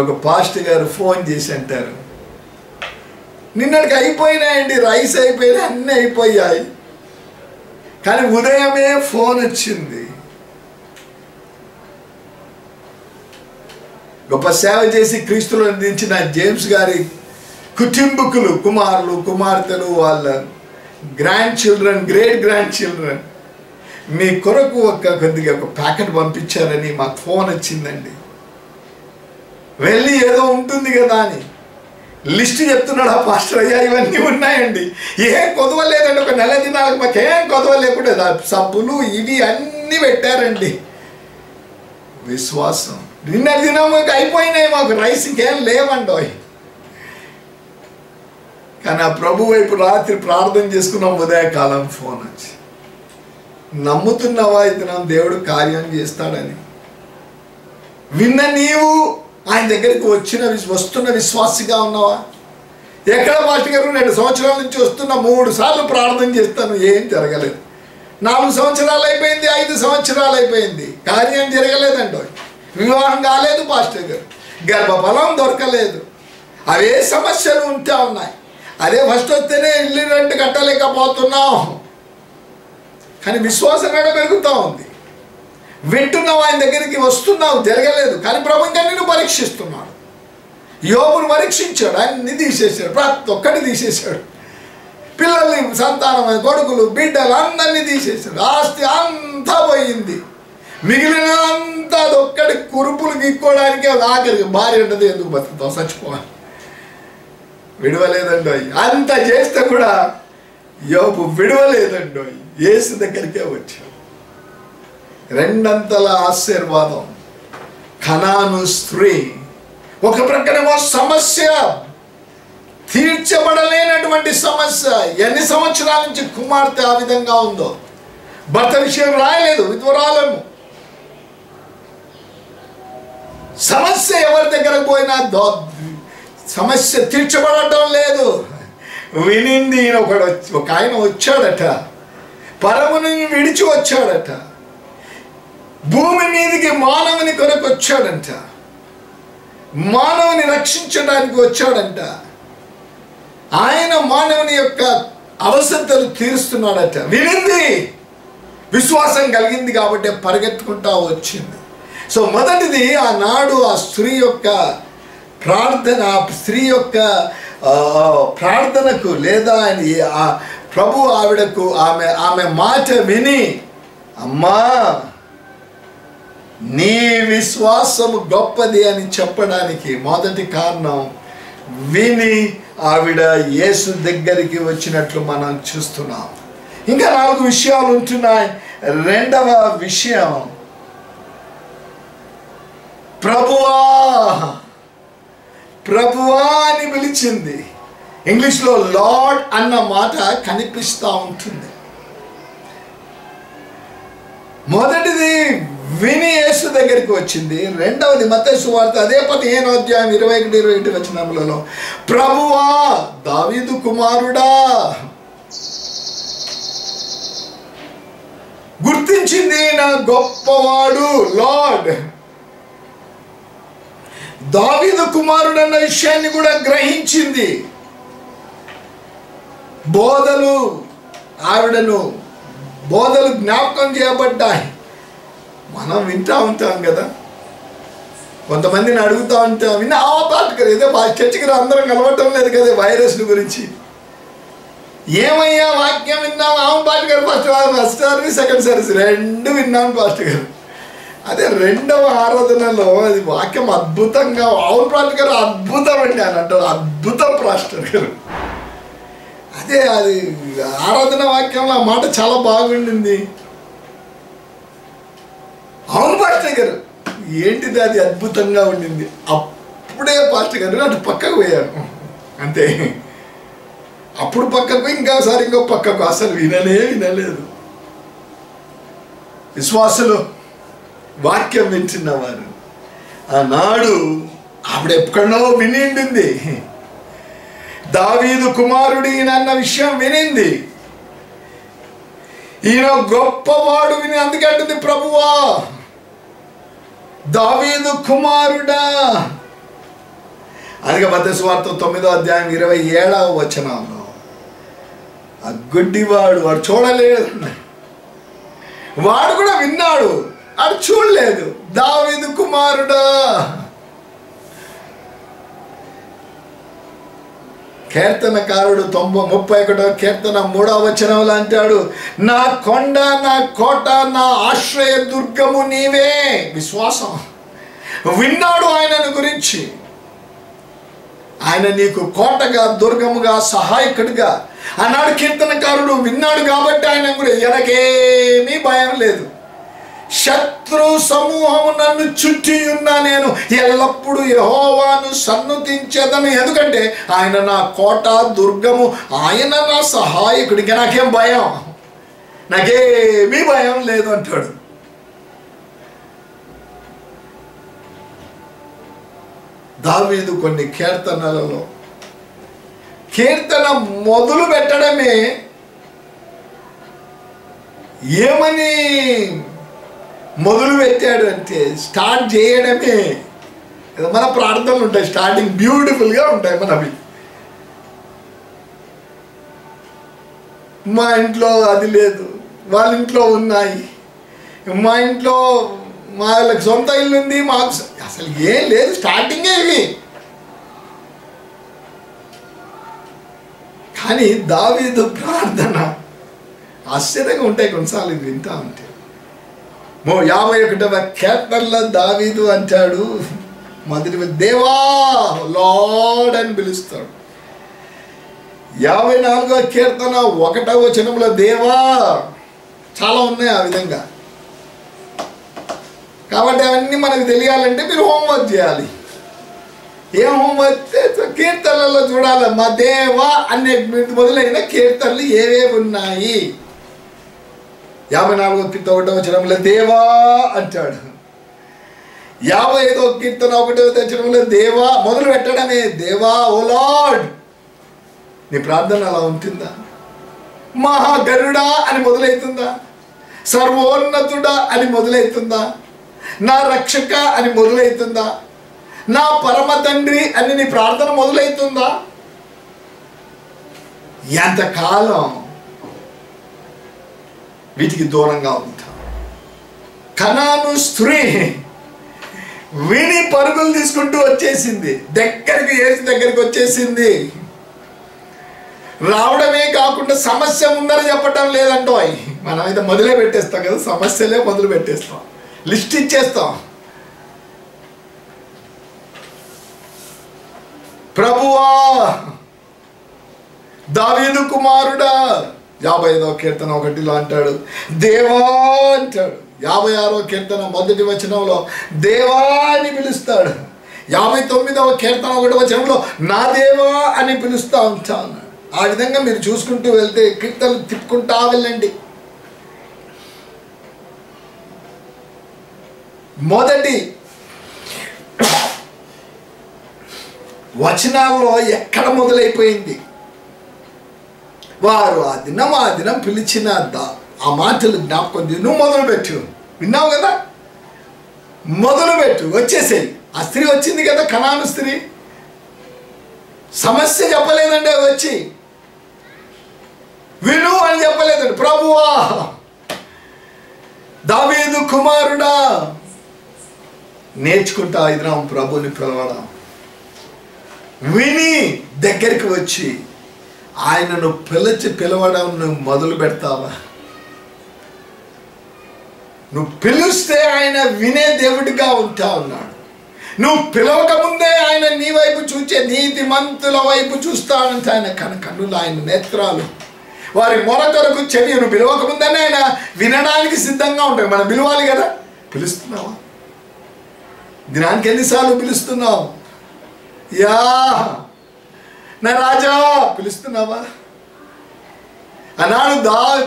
ఒక పాస్టర్ గారు ఫోన్ చేసి అంటారు, నిన్నటికి అయిపోయినాయండి, రైస్ అయిపోయినాయి, అన్నీ అయిపోయాయి, కానీ ఉదయమే ఫోన్ వచ్చింది. గొప్ప సేవ చేసి క్రీస్తులో అందించిన జేమ్స్ గారి కుటుంబకులు, కుమారులు, కుమార్తెలు, వాళ్ళ grand children, great grand children మీ కొరకు కొద్దిగా ఒక ప్యాకెట్ పంపించారని మాకు ఫోన్ వచ్చిందండి. వెళ్ళి ఏదో ఉంటుంది కదా అని లిస్ట్ చెప్తున్నాడు ఆ పాస్టర్. అయ్యా ఇవన్నీ ఉన్నాయండి, ఏం కొదవలేదండి, ఒక నెల దినాలకు మాకు ఏం కొదవలేకుండా సబ్బులు ఇవి అన్నీ పెట్టారండి. విశ్వాసం. నిన్న దినం అయిపోయినాయి, మాకు రైస్ ఇంకేం లేవండి. కానీ ఆ ప్రభు వైపు రాత్రి ప్రార్థన చేసుకున్నాం, ఉదయకాలం ఫోన్ వచ్చి, నమ్ముతున్నావా ఈ దినం దేవుడు కార్యం చేస్తాడని? విన్న నీవు ఆయన దగ్గరికి వస్తున్న విశ్వాసిగా ఉన్నావా? ఎక్కడ పాస్టర్ గారు 2 సంవత్సరాల నుంచి వస్తున్నా, 3 సార్లు ప్రార్థన చేస్తాను, ఏం జరగలేదు. 4 సంవత్సరాలు అయిపోయింది, 5 సంవత్సరాలు అయిపోయింది, కార్యం జరగలేదండి. వివాహం కాలేదు పాస్టర్ గారు, గర్భఫలం దొరకలేదు, అవే సమస్యలు ఉంటూ ఉన్నాయి. అదే ఫస్ట్ వస్తేనే ఇల్లు రెంట్ కట్టలేకపోతున్నాం. కానీ విశ్వాసం కూడా పెరుగుతూ ఉంది. వింటున్నావు, ఆయన దగ్గరికి వస్తున్నావు, జరగలేదు, కానీ ప్రభు ఇంకా నిన్ను పరీక్షిస్తున్నాడు. యోబును పరీక్షించాడు, అన్ని తీసేశాడు, ప్రతి ఒక్కటి తీసేశాడు. పిల్లల్ని, సంతానం, కొడుకులు, బిడ్డలు అందరినీ తీసేశాడు. ఆస్తి అంతా పోయింది, మిగిలినంతా అదొక్కటి కురుపులు గీక్కోవడానికి. ఆఖరికి భార్య ఉంటుంది, ఎందుకు బతుకుతావు, చచ్చిపోవాలి, విడవలేదండో. అంత చేస్తే కూడా యోబు విడవలేదండో, యేసు దగ్గరికే వచ్చాడు. 2 ఆశీర్వాదం. కనాను స్త్రీ ఒక ప్రక్కనేమో సమస్య, తీర్చబడలేనటువంటి సమస్య. ఎన్ని సంవత్సరాల నుంచి కుమార్తె ఆ విధంగా ఉందో. భర్త విషయం రాయలేదు, విధురాలము. సమస్య ఎవరి దగ్గరకు పోయినా సమస్య తీర్చబడటం లేదు. వినింది, ఒక ఆయన వచ్చాడట, పరముని విడిచి వచ్చాడట, భూమి మీదకి మానవుని కొరకు వచ్చాడంట, మానవుని రక్షించడానికి వచ్చాడంట. ఆయన మానవుని యొక్క అవసరతలు తీరుస్తున్నాడట. వినింది, విశ్వాసం కలిగింది కాబట్టి పరిగెత్తుకుంటా వచ్చింది. సో మొదటిది, ఆనాడు ఆ స్త్రీ యొక్క ప్రార్థన, ఆ స్త్రీ యొక్క ప్రార్థనకు లేదా ఆ ప్రభు ఆవిడకు ఆమె మాట విని, అమ్మా నీ విశ్వాసము గొప్పది అని చెప్పడానికి మొదటి కారణం, విని ఆవిడ యేసు దగ్గరికి వచ్చినట్లు మనం చూస్తున్నాం. ఇంకా 4 విషయాలు ఉంటున్నాయి. 2వ విషయం, ప్రభువా ప్రభువా అని పిలిచింది. ఇంగ్లీష్లో లార్డ్ అన్న మాట కనిపిస్తూ ఉంటుంది. మొదటిది విని యేసు దగ్గరికి వచ్చింది. 2వది మత్తయి సువార్త అదే 15వ అధ్యాయం 21-22 వచనములలో, ప్రభువా దావీదు కుమారుడా. గుర్తించింది, నా గొప్పవాడు లార్డ్, దావీదు కుమారుడు అన్న విషయాన్ని కూడా గ్రహించింది. బోధలు జ్ఞాపకం చేయబడ్డాయి. మనం వింటూ ఉంటాం కదా, కొంతమందిని అడుగుతూ ఉంటాం, విన్నా పాటగారు ఏదో చర్చికి అందరం కలవటం లేదు కదా వైరస్ గురించి. ఏమయ్యా వాక్యం విన్నాం, పాటగారు ఫస్ట్ సర్వీస్, సెకండ్ సర్వీస్ 2 విన్నాం పాస్టర్ గారు. అదే 2వ ఆరాధనలో అది వాక్యం అద్భుతంగా, పాస్టర్ గారు అద్భుతం అండి అని అంటారు, అద్భుతం పాస్టర్ గారు. అదే అది ఆరాధన వాక్యంలో ఆ మాట చాలా బాగుండింది. అవును పాస్టర్ గారు, ఏంటిది అది అద్భుతంగా ఉండింది. అప్పుడే పాస్టర్ గారు అటు పక్కకు పోయాను. అంతే. అప్పుడు పక్కకు, ఇంకోసారి ఇంకో పక్కకు, అసలు వినలేదు. విశ్వాసులు, వాక్యం వింటున్నవారు, ఆనాడు ఆవిడ ఎక్కడో వినిండింది. దావీదు కుమారుడు ఈయనన్న విషయం వినింది. ఈయన గొప్పవాడు విని అందుకంటుంది, ప్రభువా దావీదు కుమారుడా. అందుకే మత్తయి సువార్త 9వ అధ్యాయం 27వ వచనంలో ఆ గుడ్డివాడు, వాడు చూడలేదు, వాడు కూడా విన్నాడు, వాడు చూడలేదు. దావీదు కుమారుడా. కీర్తనకారుడు 31వ కీర్తన 3వ వచనంలో అంటాడు, నా కొండ, నా కోట, నా ఆశ్రయ దుర్గము నీవే. విశ్వాసం. విన్నాడు ఆయనను గురించి. ఆయన నీకు కోటగా, దుర్గముగా, సహాయకుడిగా అన్నాడు. కీర్తనకారుడు విన్నాడు కాబట్టి ఆయన కూడా ఎనకేమీ భయం లేదు. శత్రు సమూహము నన్ను చుట్టి ఉన్నా నేను ఎల్లప్పుడూ యెహోవాను సన్నుతించేదను. ఎందుకంటే ఆయన నా కోట, దుర్గము, ఆయన నా సహాయకుడికి. నాకేం భయం, నాకేమీ భయం లేదు అంటాడు. దావీదు కొన్ని కీర్తనలలో కీర్తన మొదలు పెట్టడమే ఏమని మొదలు పెట్టాడు అంటే, స్టార్ట్ చేయడమే. మన ప్రార్థనలు ఉంటాయి, స్టార్టింగ్ బ్యూటిఫుల్గా ఉంటాయి మనవి. మా ఇంట్లో అది లేదు, వాళ్ళ ఇంట్లో ఉన్నాయి, మా ఇంట్లో వాళ్ళకి సొంత ఇల్లు ఉంది, మాకు అసలు ఏం లేదు, స్టార్టింగే ఇవి. కానీ దావీదు ప్రార్థన ఆశ్చర్యంగా ఉంటాయి కొన్నిసార్లు ఇది వింటా ఉంటే. 51వ కీర్తనలో దావీదు అంటాడు, మొదటి దేవా లార్డ్ అని పిలుస్తాడు. 54వ కీర్తన 1వ వచనంలో దేవా. చాలా ఉన్నాయి ఆ విధంగా. కాబట్టి అవన్నీ మనకు తెలియాలంటే మీరు హోంవర్క్ చేయాలి. ఏం హోంవర్క్? కీర్తనలలో చూడాలి. మా దేవా అనే మొదలైన కీర్తనలు ఏవేవి ఉన్నాయి. 54వ కీర్తన 1వ వచనంలో దేవా అంటాడు. 55వ కీర్తన 1వ వచనంలో దేవా మొదలు పెట్టడమే. దేవా ఓ లార్డ్. నీ ప్రార్థన అలా ఉంటుందా? మహాగరుడా అని మొదలవుతుందా? సర్వోన్నతుడా అని మొదలవుతుందా? నా రక్షక అని మొదలవుతుందా? నా పరమ తండ్రి అని నీ ప్రార్థన మొదలవుతుందా? ఎంతకాలం వీటికి దూరంగా ఉంటాం. కనాను స్త్రీ విని పరుగులు తీసుకుంటూ వచ్చేసింది, దగ్గరికి యేసు దగ్గరికి వచ్చేసింది. రావడమే కాకుండా సమస్య ఉందని చెప్పటం లేదంటో. మనమైతే మొదలే పెట్టేస్తాం కదా, సమస్యలే మొదలు పెట్టేస్తాం, లిస్ట్ ఇచ్చేస్తాం. ప్రభువా దావీదు కుమారుడా. 55వ కీర్తన 1లో అంటాడు దేవా అంటాడు. 56వ కీర్తన 1వ వచనంలో దేవా అని పిలుస్తాడు. 59వ కీర్తన 1వ వచనంలో నా దేవా అని పిలుస్తూ ఉంటాను. ఆ విధంగా మీరు చూసుకుంటూ వెళ్తే కీర్తనలు తిప్పుకుంటా వెళ్ళండి. మొదటి వచనాల్లో ఎక్కడ మొదలైపోయింది? వారు ఆ దినం పిలిచిన ఆ మాటలు జ్ఞాపకం. నువ్వు మొదలుపెట్టు. విన్నావు కదా, మొదలుపెట్టు, వచ్చేసేయి. ఆ స్త్రీ వచ్చింది కదా, కనాను స్త్రీ. సమస్య చెప్పలేదంటే వచ్చి విను అని చెప్పలేదండి. ప్రభువా దావీదు కుమారుడా. నేర్చుకుంటా ఇదిరాం ప్రభుని పిలవడం. విని దగ్గరికి వచ్చి ఆయనను పిలవడం నువ్వు మొదలు పెడతావా? నువ్వు పిలిస్తే ఆయన వినే దేవుడిగా ఉంటా ఉన్నాడు. నువ్వు పిలవక ముందే ఆయన నీ వైపు చూచే నీతిమంతుల వైపు చూస్తానంటే ఆయన కన్నులు, ఆయన నేత్రాలు, వారి మొర కొరకు చెవి. నువ్వు పిలవక ముందని ఆయన వినడానికి సిద్ధంగా ఉంటాయి. మనం పిలవాలి కదా. పిలుస్తున్నావా? దినానికి ఎన్నిసార్లు పిలుస్తున్నావు? నా రాజా పిలుస్తున్నావా? ఆనాడు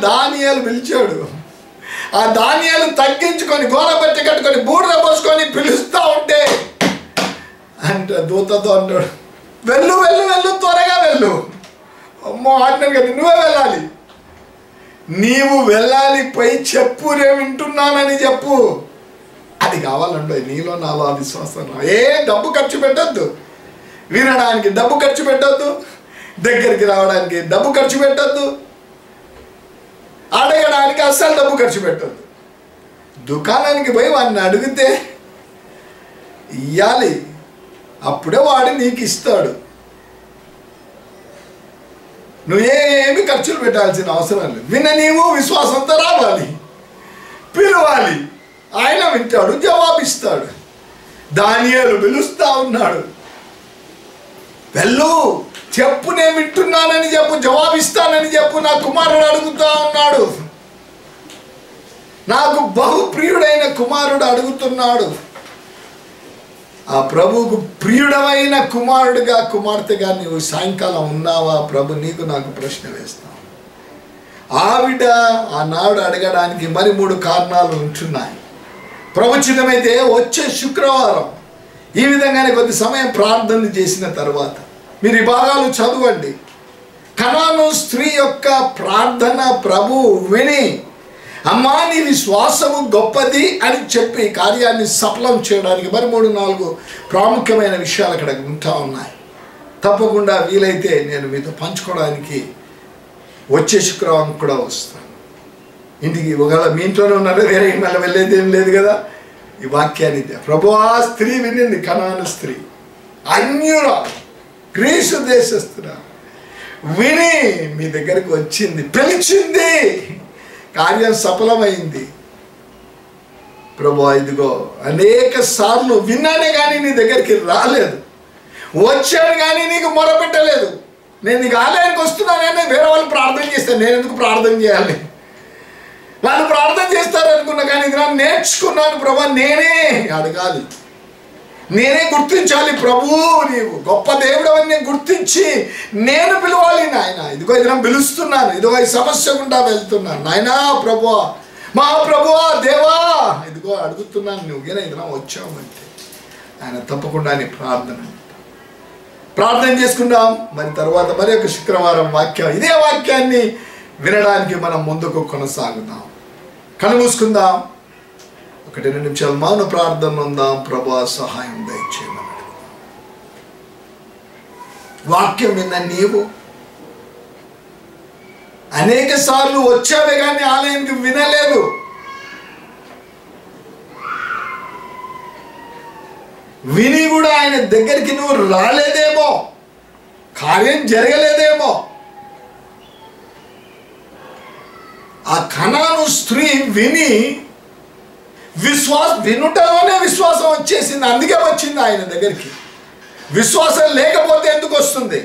దానియేలు పిలిచాడు. ఆ దానియేలు తగ్గించుకొని గోడ పెట్టి కట్టుకొని బూడిద పోసుకొని పిలుస్తూ ఉంటే అంటే దూతతో అంటాడు, వెళ్ళు వెళ్ళు వెళ్ళు, త్వరగా వెళ్ళు. అమ్మో అంటాడు కదా, నువ్వే వెళ్ళాలి, నీవు వెళ్ళాలి, పోయి చెప్పు, నేను వింటున్నానని చెప్పు. అది కావాలండి నీలో నాలో ఆ విశ్వాసం. ఏ డబ్బు ఖర్చు పెట్టద్దు, వినడానికి డబ్బు ఖర్చు పెట్టద్దు, దగ్గరికి రావడానికి డబ్బు ఖర్చు పెట్టద్దు, అడగడానికి అస్సలు డబ్బు ఖర్చు పెట్టద్దు. దుకాణానికి పోయి వాడిని అడిగితే ఇయ్యాలి, అప్పుడే వాడు నీకు ఇస్తాడు. నువ్వేమి ఖర్చులు పెట్టాల్సిన అవసరం లేదు. విన్న నీవు విశ్వాసంతో రావాలి, పిలవాలి, ఆయన వింటాడు, జవాబిస్తాడు. దానియేలు పిలుస్తా ఉన్నాడు, వెళ్ళు, చెప్పు, నేను వింటున్నానని చెప్పు, జవాబిస్తానని చెప్పు. నా కుమారుడు అడుగుతా ఉన్నాడు, నాకు బహు ప్రియుడైన కుమారుడు అడుగుతున్నాడు. ఆ ప్రభువుకు ప్రియుడమైన కుమారుడిగా కుమార్తెగా నీవు సాయంకాలం ఉన్నావా? ప్రభు నీకు నాకు ప్రశ్న వేస్తావు. ఆవిడ ఆనాడు అడగడానికి మరి 3 కారణాలు ఉంటున్నాయి. ప్రవచనమైతే వచ్చే శుక్రవారం ఈ విధంగానే కొద్ది సమయం ప్రార్థన చేసిన తర్వాత మీరు ఈ భాగాలు చదవండి. కనాను స్త్రీ యొక్క ప్రార్థన ప్రభు విని, అమ్మా నీ విశ్వాసము గొప్పది అని చెప్పి కార్యాన్ని సఫలం చేయడానికి మరి 3-4 ప్రాముఖ్యమైన విషయాలు అక్కడ ఉంటా ఉన్నాయి. తప్పకుండా వీలైతే నేను మీతో పంచుకోవడానికి వచ్చే శుక్రవారం కూడా వస్తాను. ఇంటికి ఒకవేళ మీ ఇంట్లోనే ఉన్నారో వేరే మళ్ళీ వెళ్ళేది ఏం లేదు కదా. ఈ వాక్యాన్ని ప్రభు ఆ స్త్రీ వినింది, కనాను స్త్రీ, అన్యురాలు, గ్రీసు దేశస్తురా, విని మీ దగ్గరికి వచ్చింది, పిలిచింది, కార్యం సఫలమైంది. ప్రభు ఇదిగో అనేక సార్లు విన్నానే కానీ నీ దగ్గరికి రాలేదు, వచ్చాను కానీ నీకు మొరపెట్టలేదు. నేను నీకు ఆలయానికి వస్తున్నానని వేరే వాళ్ళు ప్రార్థన చేస్తాను, నేను ఎందుకు ప్రార్థన చేయాలి? వాళ్ళు ప్రార్థన చేస్తారనుకున్నా కానీ ఇది నేను నేర్చుకున్నాను. ప్రభు నేనే అడగాలి, నేనే గుర్తించాలి. ప్రభు నీవు గొప్ప దేవుడు అని గుర్తించి నేను పిలవాలి. నాయన ఇదిగో ఇది పిలుస్తున్నాను, ఇదిగో ఈ సమస్య గుండా వెళ్తున్నాను నాయనా, ప్రభువా, మా ప్రభువా, దేవా, ఇదిగో అడుగుతున్నాను, నువ్వుగా ఇది వచ్చావంటే ఆయన తప్పకుండా నీ ప్రార్థన చేసుకుందాం. మరి తర్వాత మరి ఒక శుక్రవారం వాక్యం, ఇదే వాక్యాన్ని వినడానికి మనం ముందుకు కొనసాగుదాం. కళ్ళు మూసుకుందాం, 1-2 నిమిషాలు మౌన ప్రార్థన ఉందాం. ప్రభా సహాయం దయచేయమని వాక్యం విన్న నీవు అనేక సార్లు వచ్చావే కానీ ఆలయానికి వినలేదు. విని కూడా ఆయన దగ్గరికి నువ్వు రాలేదేమో, కార్యం జరగలేదేమో. ఆ కనాను స్త్రీ విని వినుటలోనే విశ్వాసం వచ్చేసింది, అందుకే వచ్చింది ఆయన దగ్గరికి. విశ్వాసం లేకపోతే ఎందుకు వస్తుంది?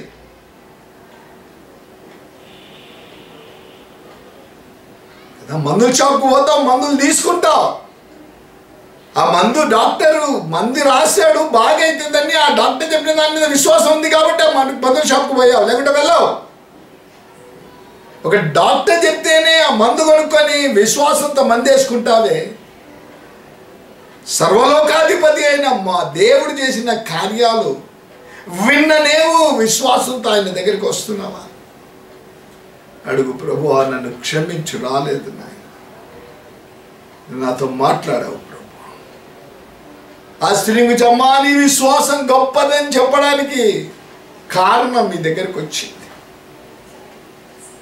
మందుల షాప్కి పోతాం, మందులు తీసుకుంటావు, ఆ మందు డాక్టరు మందు రాశాడు బాగైతుందని ఆ డాక్టర్ చెప్పిన దాని మీద విశ్వాసం ఉంది కాబట్టి ఆ మందుల షాప్కి పోయావు, లేకుంటే వెళ్ళావు. ఒక డాక్టర్ చెప్తేనే ఆ మందు కొనుక్కొని విశ్వాసంతో మందేసుకుంటావే. సర్వలోకాధిపతి అయిన మా దేవుడు చేసిన కార్యాలు విన్ననేవు విశ్వాసంతో ఆయన దగ్గరికి వస్తున్నావా? అడుగు, ప్రభువా నన్ను క్షమించు, రాలేదు నాయన, నాతో మాట్లాడావు ప్రభు. ఆ స్త్రీ గురించి అమ్మా నీ విశ్వాసం గొప్పదని చెప్పడానికి కారణం మీ దగ్గరికి వచ్చింది,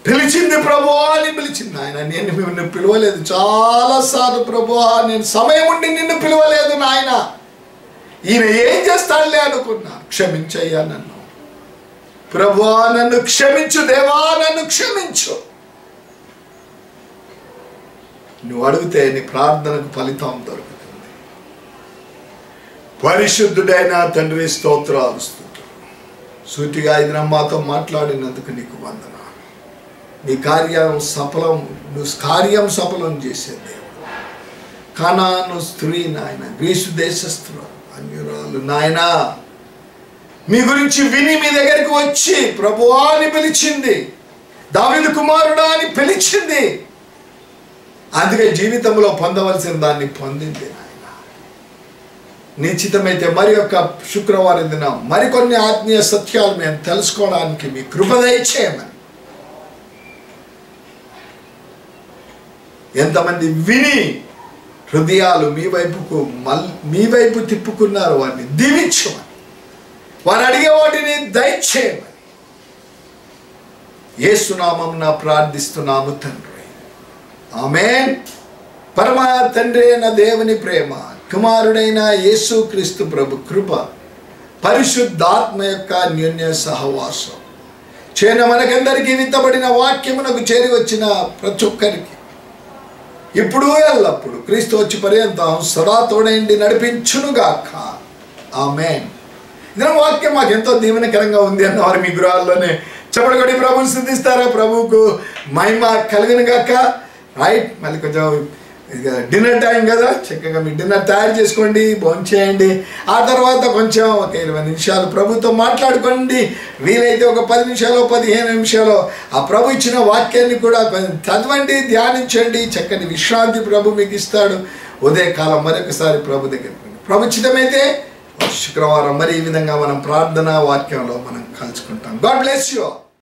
పిలిచింది ప్రభువా అని పిలిచింది. నాయన నేను నిన్ను పిలవలేదు చాలాసార్లు ప్రభువా, నేను సమయం ఉండి నిన్ను పిలవలేదు నాయన, ఈయన ఏం చేస్తాడులే అనుకున్నా, క్షమించయ్యా నన్ను, ప్రభువా నన్ను క్షమించు, దేవా నన్ను క్షమించు. నువ్వు అడిగితే నీ ప్రార్థనకు ఫలితం దొరుకుతుంది. పరిశుద్ధుడైన తండ్రి స్తోత్రాలు, సూటిగా ఇది మాతో మాట్లాడినందుకు నీకు వందనాలు. నీ కార్యం సఫలం చేసే దేవుడు. కనాను స్త్రీ నాయన, గ్రీసు దేశస్తులు, అన్యురాలు నాయన, మీ గురించి విని మీ దగ్గరికి వచ్చి ప్రభువా అని పిలిచింది, దావీదు కుమారుడా అని పిలిచింది. అందుకే జీవితంలో పొందవలసిన దాన్ని పొందింది. నాయన నిశ్చితమైతే మరి యొక్క శుక్రవారం దినం మరికొన్ని ఆత్మీయ సత్యాలు మేము తెలుసుకోవడానికి మీ కృప దయచేయమని. ఎంతమంది విని హృదయాలు మీ వైపు తిప్పుకున్నారు, వారిని దీవించమని, వారు అడిగే వాటిని దయచేయమని యేసు నామమున ప్రార్థిస్తున్నాము తండ్రి. ఆమేన్. పరమ తండ్రి అయిన దేవుని ప్రేమ, కుమారుడైన యేసు క్రీస్తు ప్రభు కృప, పరిశుద్ధాత్మ యొక్క అన్యోన్య సహవాసం మనకందరికీ విత్తబడిన వాక్యమునకు చేరి వచ్చిన ప్రతి ఒక్కరికి ఇప్పుడు ఎల్లప్పుడు క్రీస్తు వచ్చి పర్యంతం సదా తోడైండి నడిపించునుగాక. ఆమేన్. ఇదే వాక్యం మాకు ఎంతో దీవెనకరంగా ఉంది అన్నవారు మీ గృహాల్లోనే చెప్పడగొడి ప్రభువుని స్తుతిస్తారా? ప్రభువుకు మహిమ కలుగును గాక. రైట్, మళ్ళీ కొంచెం డిన్నర్ టైం కదా, చక్కగా మీ డిన్నర్ తయారు చేసుకోండి, భోంచేయండి. ఆ తర్వాత కొంచెం ఒక 20 నిమిషాలు ప్రభుతో మాట్లాడుకోండి. వీలైతే ఒక 10 నిమిషాలు 15 నిమిషాలు ఆ ప్రభు ఇచ్చిన వాక్యాన్ని కూడా చదవండి, ధ్యానించండి. చక్కని విశ్రాంతి ప్రభు మీకు ఇస్తాడు. ఉదయకాలం మరొకసారి ప్రభు దగ్గరికి ప్రభు చిత్తమైతే శుక్రవారం మరి ఈ విధంగా మనం ప్రార్థన వాక్యంలో మనం కలుసుకుంటాం. God bless you.